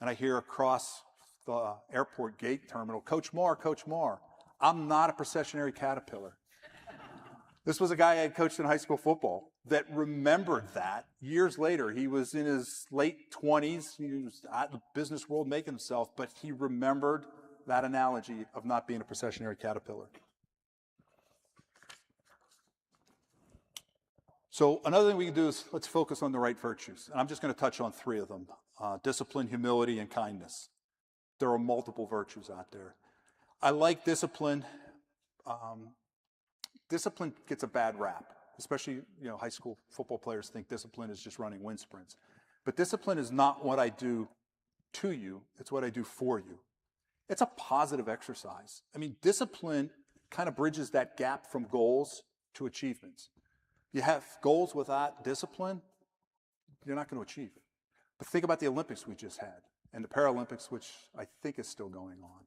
And I hear across the airport gate terminal, Coach Marr, I'm not a processionary caterpillar. This was a guy I had coached in high school football that remembered that years later. He was in his late 20s. He was out in the business world making himself, but he remembered that analogy of not being a processionary caterpillar. So another thing we can do is let's focus on the right virtues. And I'm just going to touch on 3 of them, discipline, humility, and kindness. There are multiple virtues out there. I like discipline. Discipline gets a bad rap, especially high school football players think discipline is just running wind sprints. But discipline is not what I do to you, it's what I do for you. It's a positive exercise. I mean, discipline kind of bridges that gap from goals to achievements. You have goals without discipline, you're not going to achieve it. But think about the Olympics we just had and the Paralympics, which I think is still going on.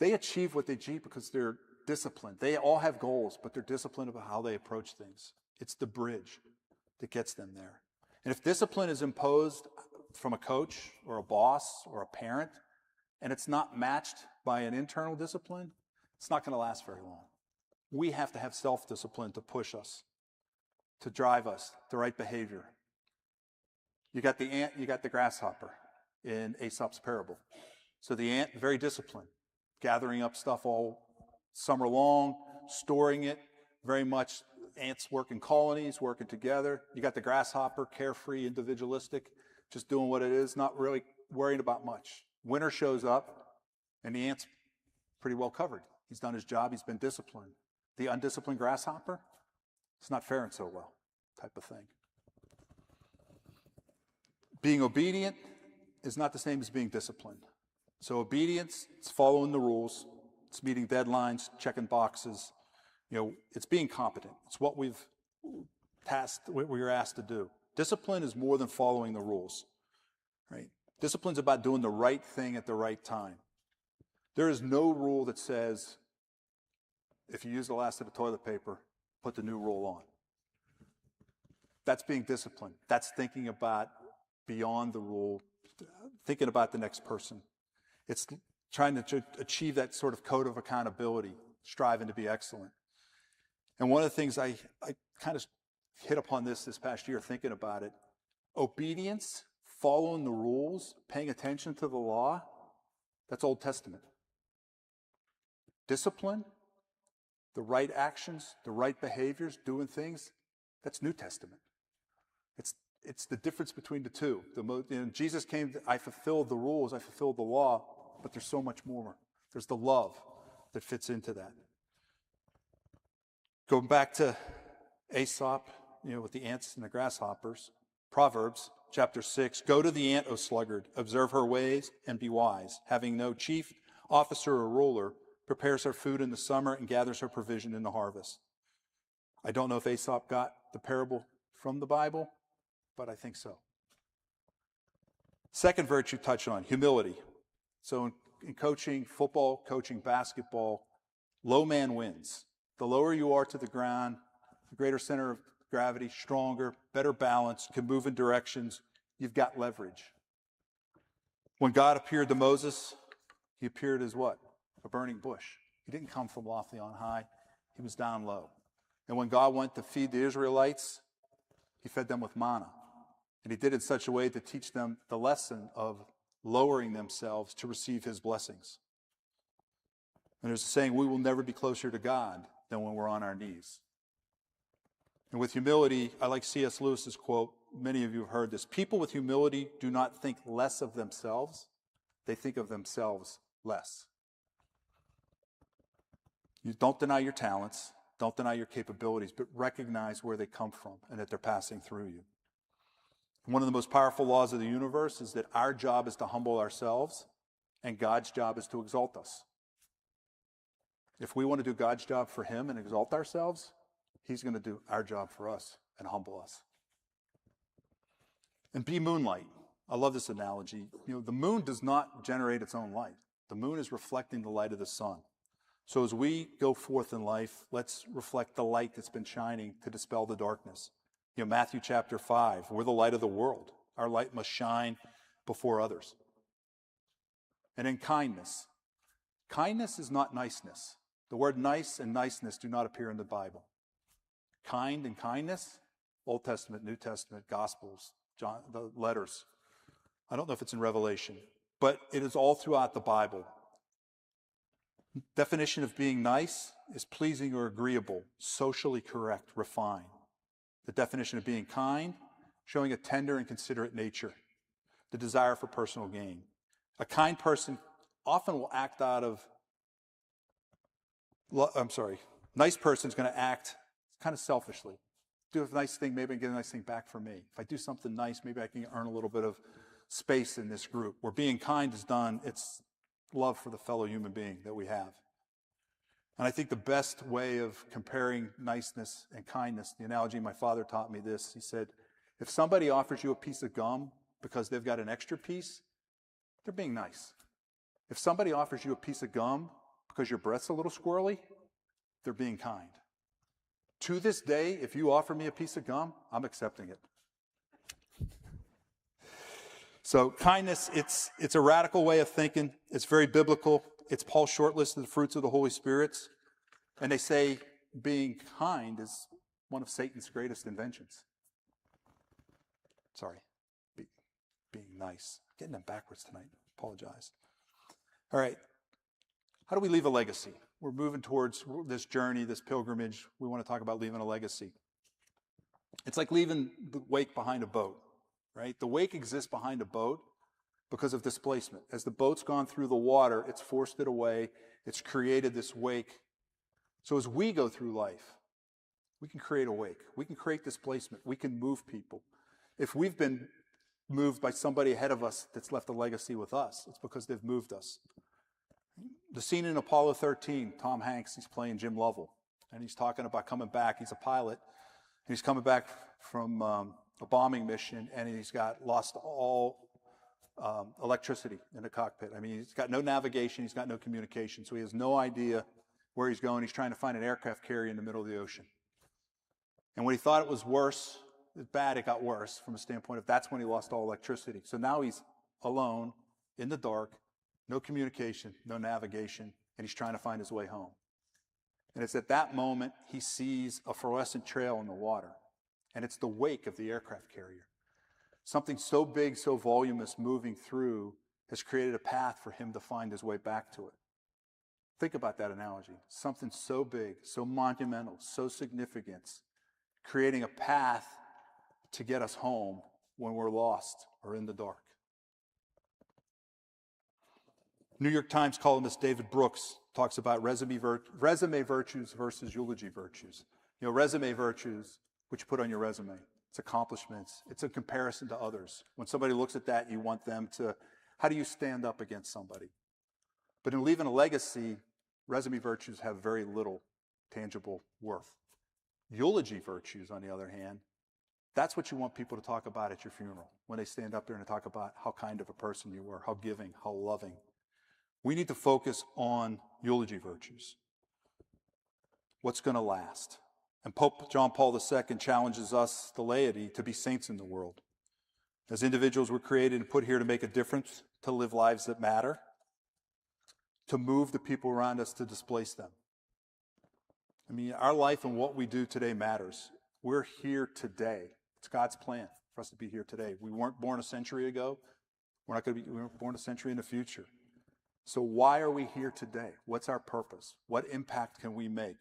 They achieve what they achieve because they're disciplined. They all have goals, but they're disciplined about how they approach things. It's the bridge that gets them there. And if discipline is imposed from a coach or a boss or a parent, and it's not matched by an internal discipline, it's not going to last very long. We have to have self-discipline to push us, to drive us, the right behavior. You got the ant, you got the grasshopper in Aesop's parable. So the ant, very disciplined, gathering up stuff all summer long, storing it, very much ants work in colonies, working together. You got the grasshopper, carefree, individualistic, just doing what it is, not really worrying about much. Winter shows up, and the ant's pretty well covered. He's done his job, he's been disciplined. The undisciplined grasshopper, it's not faring so well, type of thing. Being obedient is not the same as being disciplined. So obedience, it's following the rules. It's meeting deadlines, checking boxes. It's being competent. It's what we're asked to do. Discipline is more than following the rules, right? Discipline's about doing the right thing at the right time. There is no rule that says, if you use the last of the toilet paper, put the new roll on. That's being disciplined. That's thinking about beyond the rule, thinking about the next person. It's trying to achieve that sort of code of accountability, striving to be excellent. And one of the things I kind of hit upon this past year thinking about it, obedience, following the rules, paying attention to the law, that's Old Testament. Discipline, the right actions, the right behaviors, doing things, that's New Testament. It's the difference between the two. Jesus came, I fulfilled the rules, I fulfilled the law, but there's so much more. There's the love that fits into that. Going back to Aesop, with the ants and the grasshoppers, Proverbs chapter 6, go to the ant, O sluggard, observe her ways and be wise. Having no chief, officer, or ruler, prepares her food in the summer and gathers her provision in the harvest. I don't know if Aesop got the parable from the Bible, but I think so. Second virtue touch on, humility. So in coaching, football, coaching, basketball, low man wins. The lower you are to the ground, the greater center of gravity, stronger, better balance, can move in directions. You've got leverage. When God appeared to Moses, he appeared as what? A burning bush. He didn't come from lofty on high. He was down low. And when God went to feed the Israelites, he fed them with manna. And he did it in such a way to teach them the lesson of lowering themselves to receive his blessings. And there's a saying, we will never be closer to God than when we're on our knees. And with humility, I like C.S. Lewis's quote. Many of you have heard this. People with humility do not think less of themselves. They think of themselves less. You don't deny your talents. Don't deny your capabilities, but recognize where they come from and that they're passing through you. One of the most powerful laws of the universe is that our job is to humble ourselves and God's job is to exalt us. If we want to do God's job for him and exalt ourselves, he's going to do our job for us and humble us. And be moonlight. I love this analogy. The moon does not generate its own light. The moon is reflecting the light of the sun. So as we go forth in life, let's reflect the light that's been shining to dispel the darkness. Matthew chapter 5, we're the light of the world. Our light must shine before others. And in kindness. Kindness is not niceness. The word nice and niceness do not appear in the Bible. Kind and kindness, Old Testament, New Testament, Gospels, John, the letters. I don't know if it's in Revelation, but it is all throughout the Bible. Definition of being nice is pleasing or agreeable, socially correct, refined. The definition of being kind, showing a tender and considerate nature, the desire for personal gain. A kind person often will act nice person's going to act kind of selfishly. Do a nice thing, maybe I can get a nice thing back for me. If I do something nice, maybe I can earn a little bit of space in this group. Where being kind is done, it's love for the fellow human being that we have. And I think the best way of comparing niceness and kindness, the analogy my father taught me this, he said, if somebody offers you a piece of gum because they've got an extra piece, they're being nice. If somebody offers you a piece of gum because your breath's a little squirrely, they're being kind. To this day, if you offer me a piece of gum, I'm accepting it. So kindness, it's a radical way of thinking. It's very biblical. It's Paul's short list of the fruits of the Holy Spirit. And they say being kind is one of Satan's greatest inventions. Sorry, being nice. Getting them backwards tonight. Apologize. All right. How do we leave a legacy? We're moving towards this journey, this pilgrimage. We want to talk about leaving a legacy. It's like leaving the wake behind a boat, right? The wake exists behind a boat because of displacement. As the boat's gone through the water, it's forced it away. It's created this wake. So as we go through life, we can create a wake. We can create displacement. We can move people. If we've been moved by somebody ahead of us that's left a legacy with us, it's because they've moved us. The scene in Apollo 13, Tom Hanks, he's playing Jim Lovell, and he's talking about coming back. He's a pilot, and he's coming back from a bombing mission, and he's lost all electricity in the cockpit. I mean, he's got no navigation, he's got no communication, so he has no idea where he's going. He's trying to find an aircraft carrier in the middle of the ocean. And when he thought it was worse, it's bad, it got worse from a standpoint of that's when he lost all electricity. So now he's alone, in the dark, no communication, no navigation, and he's trying to find his way home. And it's at that moment he sees a fluorescent trail in the water, and it's the wake of the aircraft carrier. Something so big, so voluminous moving through has created a path for him to find his way back to it. Think about that analogy. Something so big, so monumental, so significant, creating a path to get us home when we're lost or in the dark. New York Times columnist David Brooks talks about resume virtues versus eulogy virtues. You know, resume virtues, which you put on your resume, it's accomplishments, it's a comparison to others. When somebody looks at that, you want them to, how do you stand up against somebody? But in leaving a legacy, resume virtues have very little tangible worth. Eulogy virtues, on the other hand, that's what you want people to talk about at your funeral, when they stand up there and talk about how kind of a person you were, how giving, how loving. We need to focus on eulogy virtues. What's going to last? And Pope John Paul II challenges us, the laity, to be saints in the world. As individuals, we're created and put here to make a difference, to live lives that matter, to move the people around us, to displace them. I mean, our life and what we do today matters. We're here today. It's God's plan for us to be here today. We weren't born a century ago. We weren't born a century in the future. So why are we here today? What's our purpose? What impact can we make?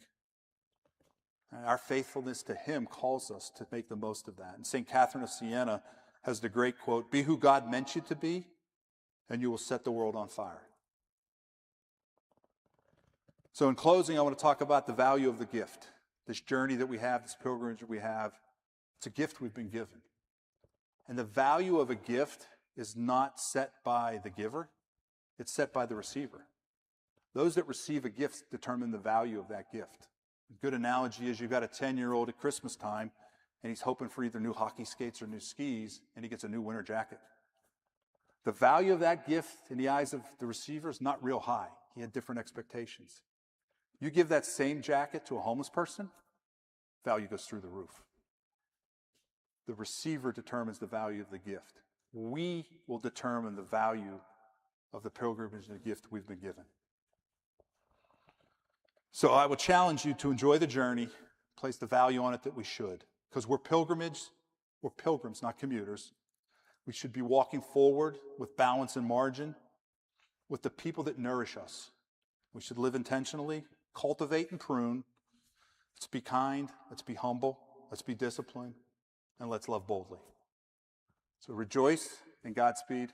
And our faithfulness to Him calls us to make the most of that. And St. Catherine of Siena has the great quote, "Be who God meant you to be, and you will set the world on fire." So in closing, I want to talk about the value of the gift. This journey that we have, this pilgrimage that we have, it's a gift we've been given. And the value of a gift is not set by the giver, it's set by the receiver. Those that receive a gift determine the value of that gift. A good analogy is you've got a 10-year-old at Christmas time, and he's hoping for either new hockey skates or new skis, and he gets a new winter jacket. The value of that gift in the eyes of the receiver is not real high. He had different expectations. You give that same jacket to a homeless person, value goes through the roof. The receiver determines the value of the gift. We will determine the value of the pilgrimage and the gift we've been given. So I will challenge you to enjoy the journey, place the value on it that we should, because we're pilgrims, not commuters. We should be walking forward with balance and margin, with the people that nourish us. We should live intentionally, cultivate and prune. Let's be kind, let's be humble, let's be disciplined, and let's love boldly. So rejoice and Godspeed.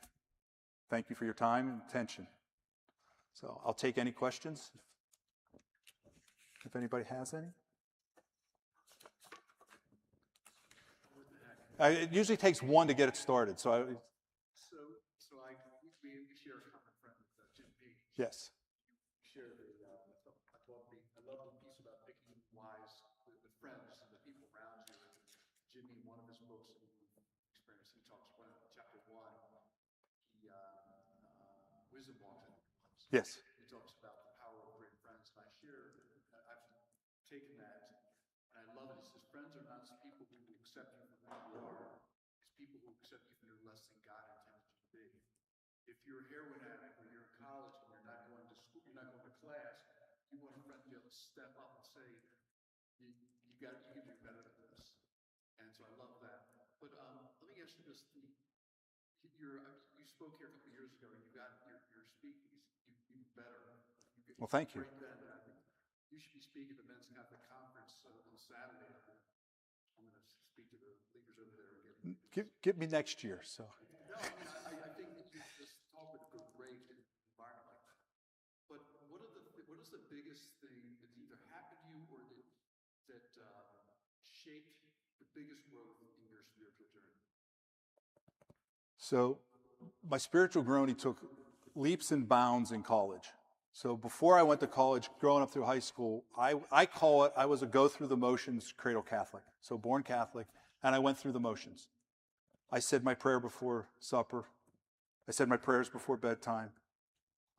Thank you for your time and attention. So I'll take any questions if anybody has any. It usually takes one to get it started. So we share a common friend with Jim Page. Yes. You share I love the piece about picking wise the friends and the people around you. Jimmy, in one of his books, experience, he talks about chapter 1. Wisdom walks. Yes. He talks about the power of great friends, and I've taken that, and I love it. He says, friends are not people who accept you for who you are. It's people who accept you for less than God intended you to be. If you're a heroin addict or you're in college and you're not going to school, you're not going to class, you want a friend to be able to step up and say, you can do better than this. And so I love that. But let me ask you this. You spoke here a couple of years ago, and you got your speaking even better. Well, thank you. I think you should be speaking at the Men's Catholic Conference on Saturday. I'm going to speak to the leaders over there again. Get me next year. So. No, I think that you just talk with a great environment like that. But what is the biggest thing that either happened to you or that shaped the biggest growth in your spiritual journey? So my spiritual journey took leaps and bounds in college. So before I went to college, growing up through high school, I call it, I was a go through the motions cradle Catholic. So born Catholic, and I went through the motions. I said my prayer before supper. I said my prayers before bedtime.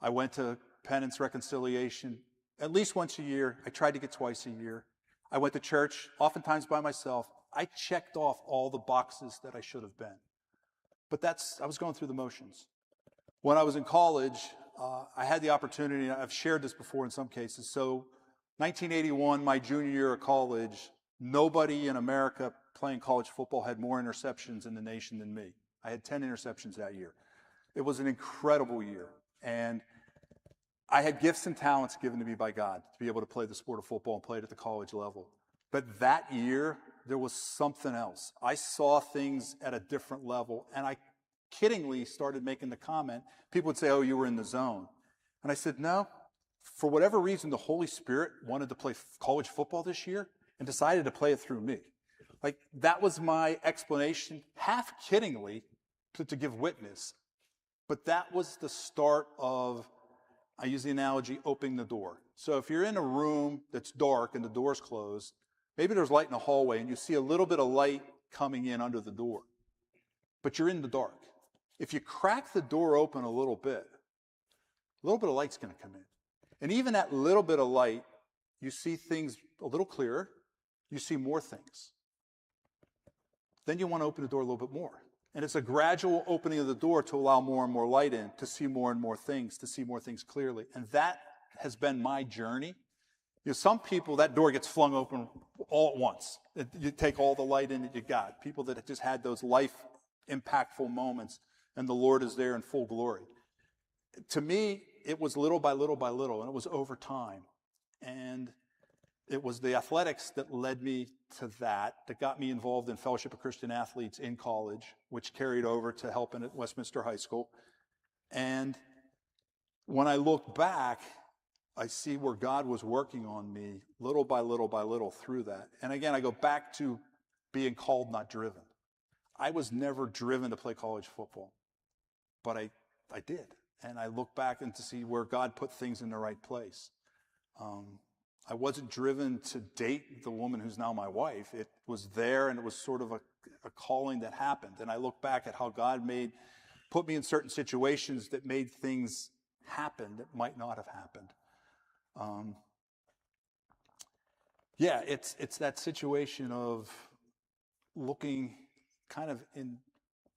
I went to penance reconciliation at least once a year. I tried to get twice a year. I went to church, oftentimes by myself. I checked off all the boxes that I should have been. But I was going through the motions. When I was in college, I had the opportunity, and I've shared this before in some cases. So 1981, my junior year of college, nobody in America playing college football had more interceptions in the nation than me. I had 10 interceptions that year. It was an incredible year. And I had gifts and talents given to me by God to be able to play the sport of football and play it at the college level. But that year, there was something else. I saw things at a different level, and I kiddingly started making the comment. People would say, oh, you were in the zone. And I said, no. For whatever reason, the Holy Spirit wanted to play college football this year and decided to play it through me. Like, that was my explanation, half kiddingly, to give witness. But that was the start of, I use the analogy, opening the door. So if you're in a room that's dark and the door's closed, maybe there's light in the hallway and you see a little bit of light coming in under the door, but you're in the dark. If you crack the door open a little bit of light's going to come in. And even that little bit of light, you see things a little clearer, you see more things. Then you want to open the door a little bit more. And it's a gradual opening of the door to allow more and more light in, to see more and more things, to see more things clearly. And that has been my journey. You know, some people, that door gets flung open all at once. You take all the light in that you got. People that just had those life impactful moments, and the Lord is there in full glory. To me, it was little by little by little, and it was over time. And it was the athletics that led me to that got me involved in Fellowship of Christian Athletes in college, which carried over to helping at Westminster High School. And when I look back, I see where God was working on me little by little by little through that. And again, I go back to being called, not driven. I was never driven to play college football, but I did. And I look back and to see where God put things in the right place. I wasn't driven to date the woman who's now my wife. It was there, and it was sort of a calling that happened. And I look back at how God put me in certain situations that made things happen that might not have happened. It's that situation of looking kind of in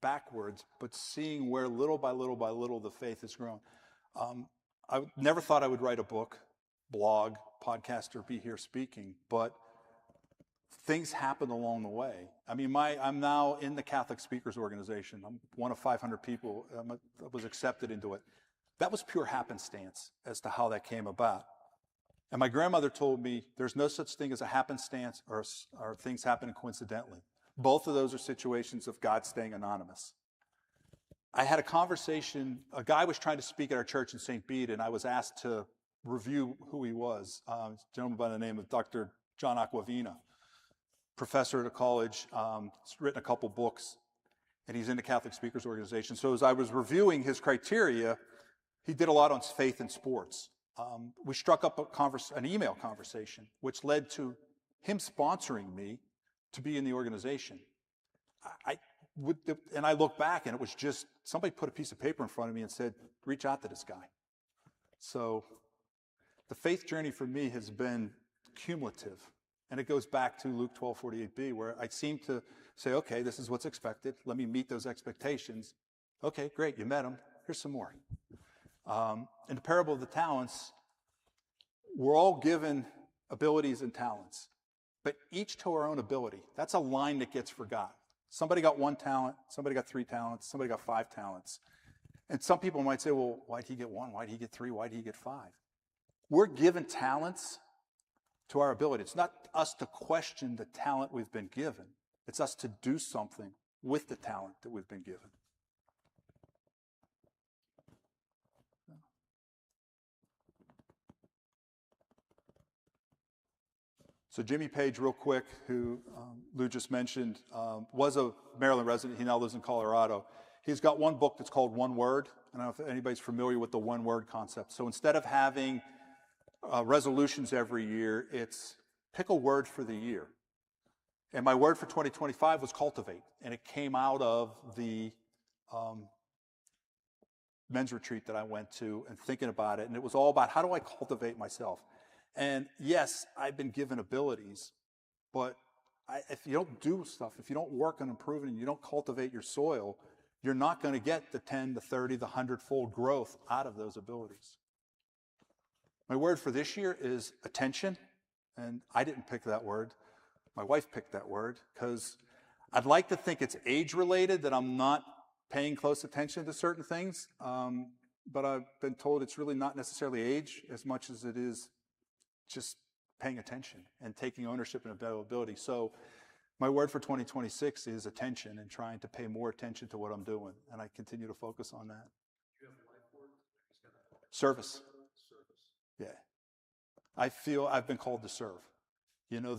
backwards, but seeing where little by little by little the faith has grown. I never thought I would write a book, blog, podcast, or be here speaking, but things happened along the way. I mean, I'm now in the Catholic Speakers Organization. I'm one of 500 people that was accepted into it. That was pure happenstance as to how that came about. And my grandmother told me there's no such thing as a happenstance or things happening coincidentally. Both of those are situations of God staying anonymous. I had a conversation, a guy was trying to speak at our church in St. Bede, and I was asked to review who he was. A gentleman by the name of Dr. John Aquavina, professor at a college. He's written a couple books, and he's in the Catholic Speakers Organization. So as I was reviewing his criteria, he did a lot on faith and sports. We struck up an email conversation, which led to him sponsoring me to be in the organization. And I look back, and it was just somebody put a piece of paper in front of me and said, reach out to this guy. So the faith journey for me has been cumulative. And it goes back to Luke 12:48b, where I seem to say, okay, this is what's expected. Let me meet those expectations. Okay, great, you met them. Here's some more. In the parable of the talents, we're all given abilities and talents, but each to our own ability. That's a line that gets forgotten. Somebody got 1 talent, somebody got 3 talents, somebody got 5 talents. And some people might say, well, why'd he get 1? Why'd he get 3? Why'd he get 5? We're given talents to our ability. It's not us to question the talent we've been given. It's us to do something with the talent that we've been given. So Jimmy Page, real quick, who Lou just mentioned, was a Maryland resident. He now lives in Colorado. He's got one book that's called One Word. I don't know if anybody's familiar with the one word concept. So instead of having resolutions every year, it's pick a word for the year. And my word for 2025 was cultivate. And it came out of the men's retreat that I went to and thinking about it. And it was all about how do I cultivate myself? And yes, I've been given abilities, but if you don't do stuff, if you don't work on improving and you don't cultivate your soil, you're not going to get the 10, the 30, the 100-fold growth out of those abilities. My word for this year is attention, and I didn't pick that word. My wife picked that word because I'd like to think it's age-related, that I'm not paying close attention to certain things. but I've been told it's really not necessarily age as much as it is just paying attention and taking ownership and availability. So my word for 2026 is attention and trying to pay more attention to what I'm doing. And I continue to focus on that. You have a life word? Service. Yeah. I feel I've been called to serve. You know,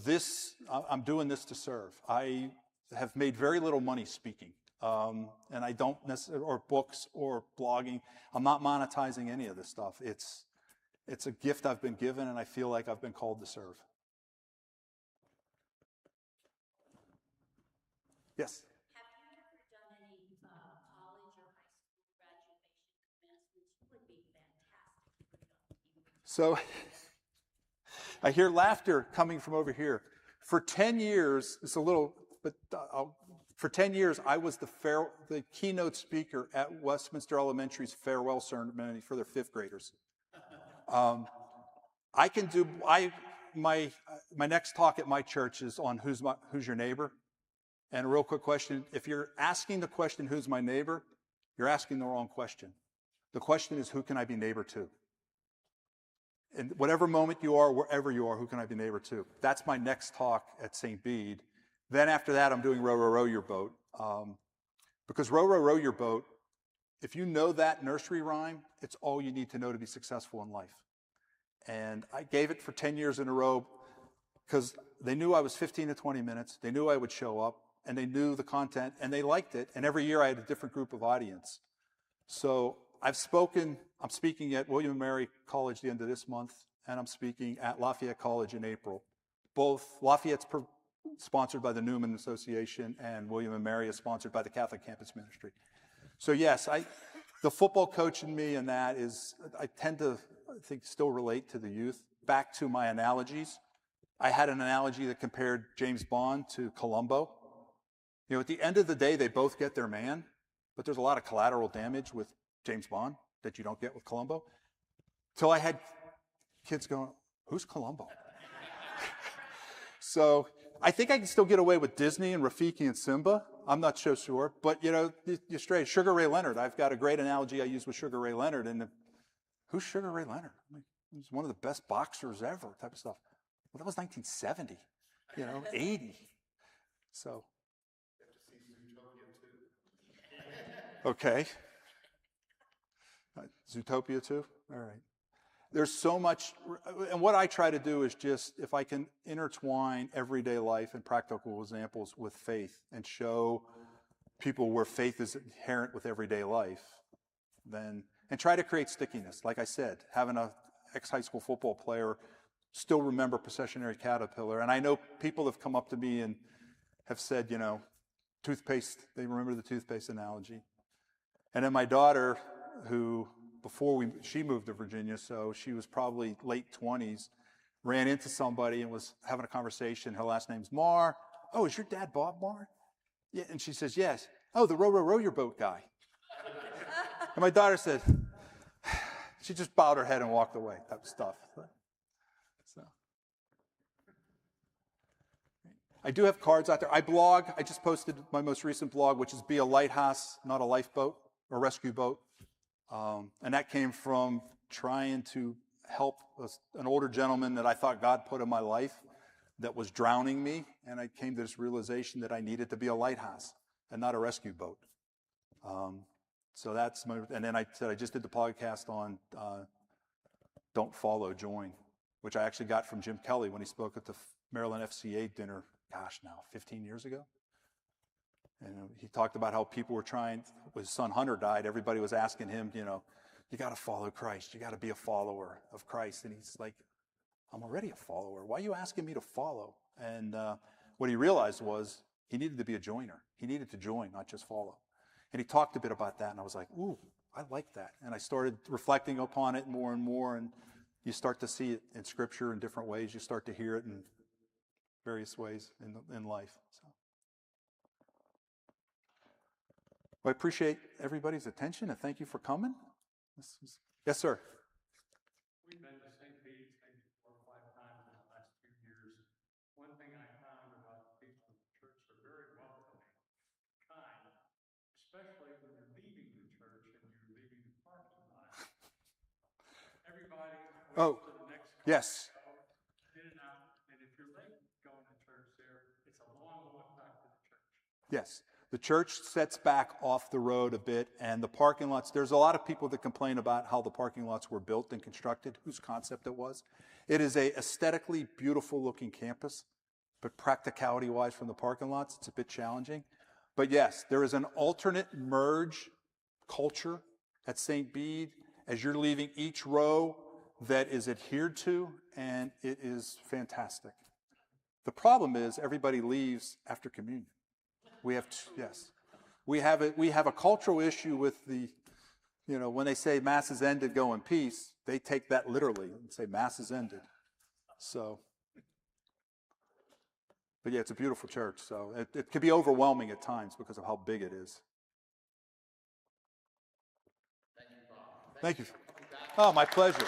I'm doing this to serve. I have made very little money speaking. And I don't necessarily, or books or blogging. I'm not monetizing any of this stuff. It's a gift I've been given, and I feel like I've been called to serve. Yes? Have you ever done any college or high school graduation commencements? You would be fantastic for young people. So I hear laughter coming from over here. For 10 years, it's a little, but for 10 years, I was the keynote speaker at Westminster Elementary's farewell ceremony for their fifth graders. I can do, my next talk at my church is on who's your neighbor. And a real quick question, if you're asking the question, who's my neighbor, you're asking the wrong question. The question is, who can I be neighbor to? In whatever moment you are, wherever you are, who can I be neighbor to? That's my next talk at St. Bede. Then after that, I'm doing Row, Row, Row Your Boat. Because Row, Row, Row Your Boat, if you know that nursery rhyme, it's all you need to know to be successful in life. And I gave it for 10 years in a row because they knew I was 15 to 20 minutes. They knew I would show up, and they knew the content, and they liked it. And every year I had a different group of audience. So I'm speaking at William & Mary College the end of this month, and I'm speaking at Lafayette College in April. Both Lafayette's sponsored by the Newman Association, and William & Mary is sponsored by the Catholic Campus Ministry. So yes, the football coach in me and that is, I tend to, I think, still relate to the youth. Back to my analogies. I had an analogy that compared James Bond to Columbo. You know, at the end of the day, they both get their man, but there's a lot of collateral damage with James Bond that you don't get with Columbo. Till I had kids going, who's Columbo? So I think I can still get away with Disney and Rafiki and Simba. I'm not so sure, but you know, you're straight. Sugar Ray Leonard. I've got a great analogy I use with Sugar Ray Leonard. And who's Sugar Ray Leonard? I mean, he's one of the best boxers ever, type of stuff. Well, that was 1970, 80. So. Okay. Zootopia too? All right. There's so much, and what I try to do is just, if I can intertwine everyday life and practical examples with faith and show people where faith is inherent with everyday life, then, and try to create stickiness. Like I said, having an ex-high school football player still remember Processionary Caterpillar. And I know people have come up to me and have said, toothpaste, they remember the toothpaste analogy. And then my daughter, who she moved to Virginia, so she was probably late 20s, ran into somebody and was having a conversation. Her last name's Marr. Oh, is your dad Bob Marr? Yeah, and she says, yes. Oh, the Row, Row, Row Your Boat guy. And my daughter said, she just bowed her head and walked away, type of stuff. So. I do have cards out there. I blog. I just posted my most recent blog, which is Be a Lighthouse, Not a Lifeboat, or Rescue Boat. And that came from trying to help an older gentleman that I thought God put in my life that was drowning me. And I came to this realization that I needed to be a lighthouse and not a rescue boat. So that's and then I said I just did the podcast on Don't Follow, Join, which I actually got from Jim Kelly when he spoke at the Maryland FCA dinner, 15 years ago. And he talked about how people were trying, when his son Hunter died, everybody was asking him, you got to follow Christ. You got to be a follower of Christ. And he's like, I'm already a follower. Why are you asking me to follow? And what he realized was he needed to be a joiner. He needed to join, not just follow. And he talked a bit about that. And I was like, ooh, I like that. And I started reflecting upon it more and more. And you start to see it in Scripture in different ways. You start to hear it in various ways in life. So. Well, I appreciate everybody's attention, and thank you for coming. Yes, sir. We've been to St. Bede's maybe 4 or 5 times in the last few years. One thing I found about the people in the church, they're very welcoming, kind, especially when you're leaving the church and you're leaving the parking lot. Oh, to the next car yes. in and out. And if you're late going to church there, it's a long walk back to the church. Yes. The church sets back off the road a bit, and the parking lots, there's a lot of people that complain about how the parking lots were built and constructed, whose concept it was. It is a aesthetically beautiful looking campus, but practicality wise from the parking lots, it's a bit challenging. But yes, there is an alternate merge culture at St. Bede as you're leaving each row that is adhered to, and it is fantastic. The problem is everybody leaves after communion. Yes, we have a cultural issue with the, when they say mass is ended, go in peace, they take that literally and say mass is ended. So, but yeah, it's a beautiful church. So it can be overwhelming at times because of how big it is. Thank you, Bob. Thank you. Oh, my pleasure.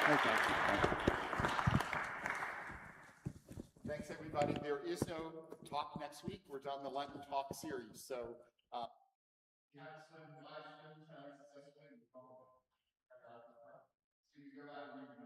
Thank you. Thanks, everybody. There is no talk next week. We're done the Lenten talk series. So, you have some live streams, successfully. So you go out and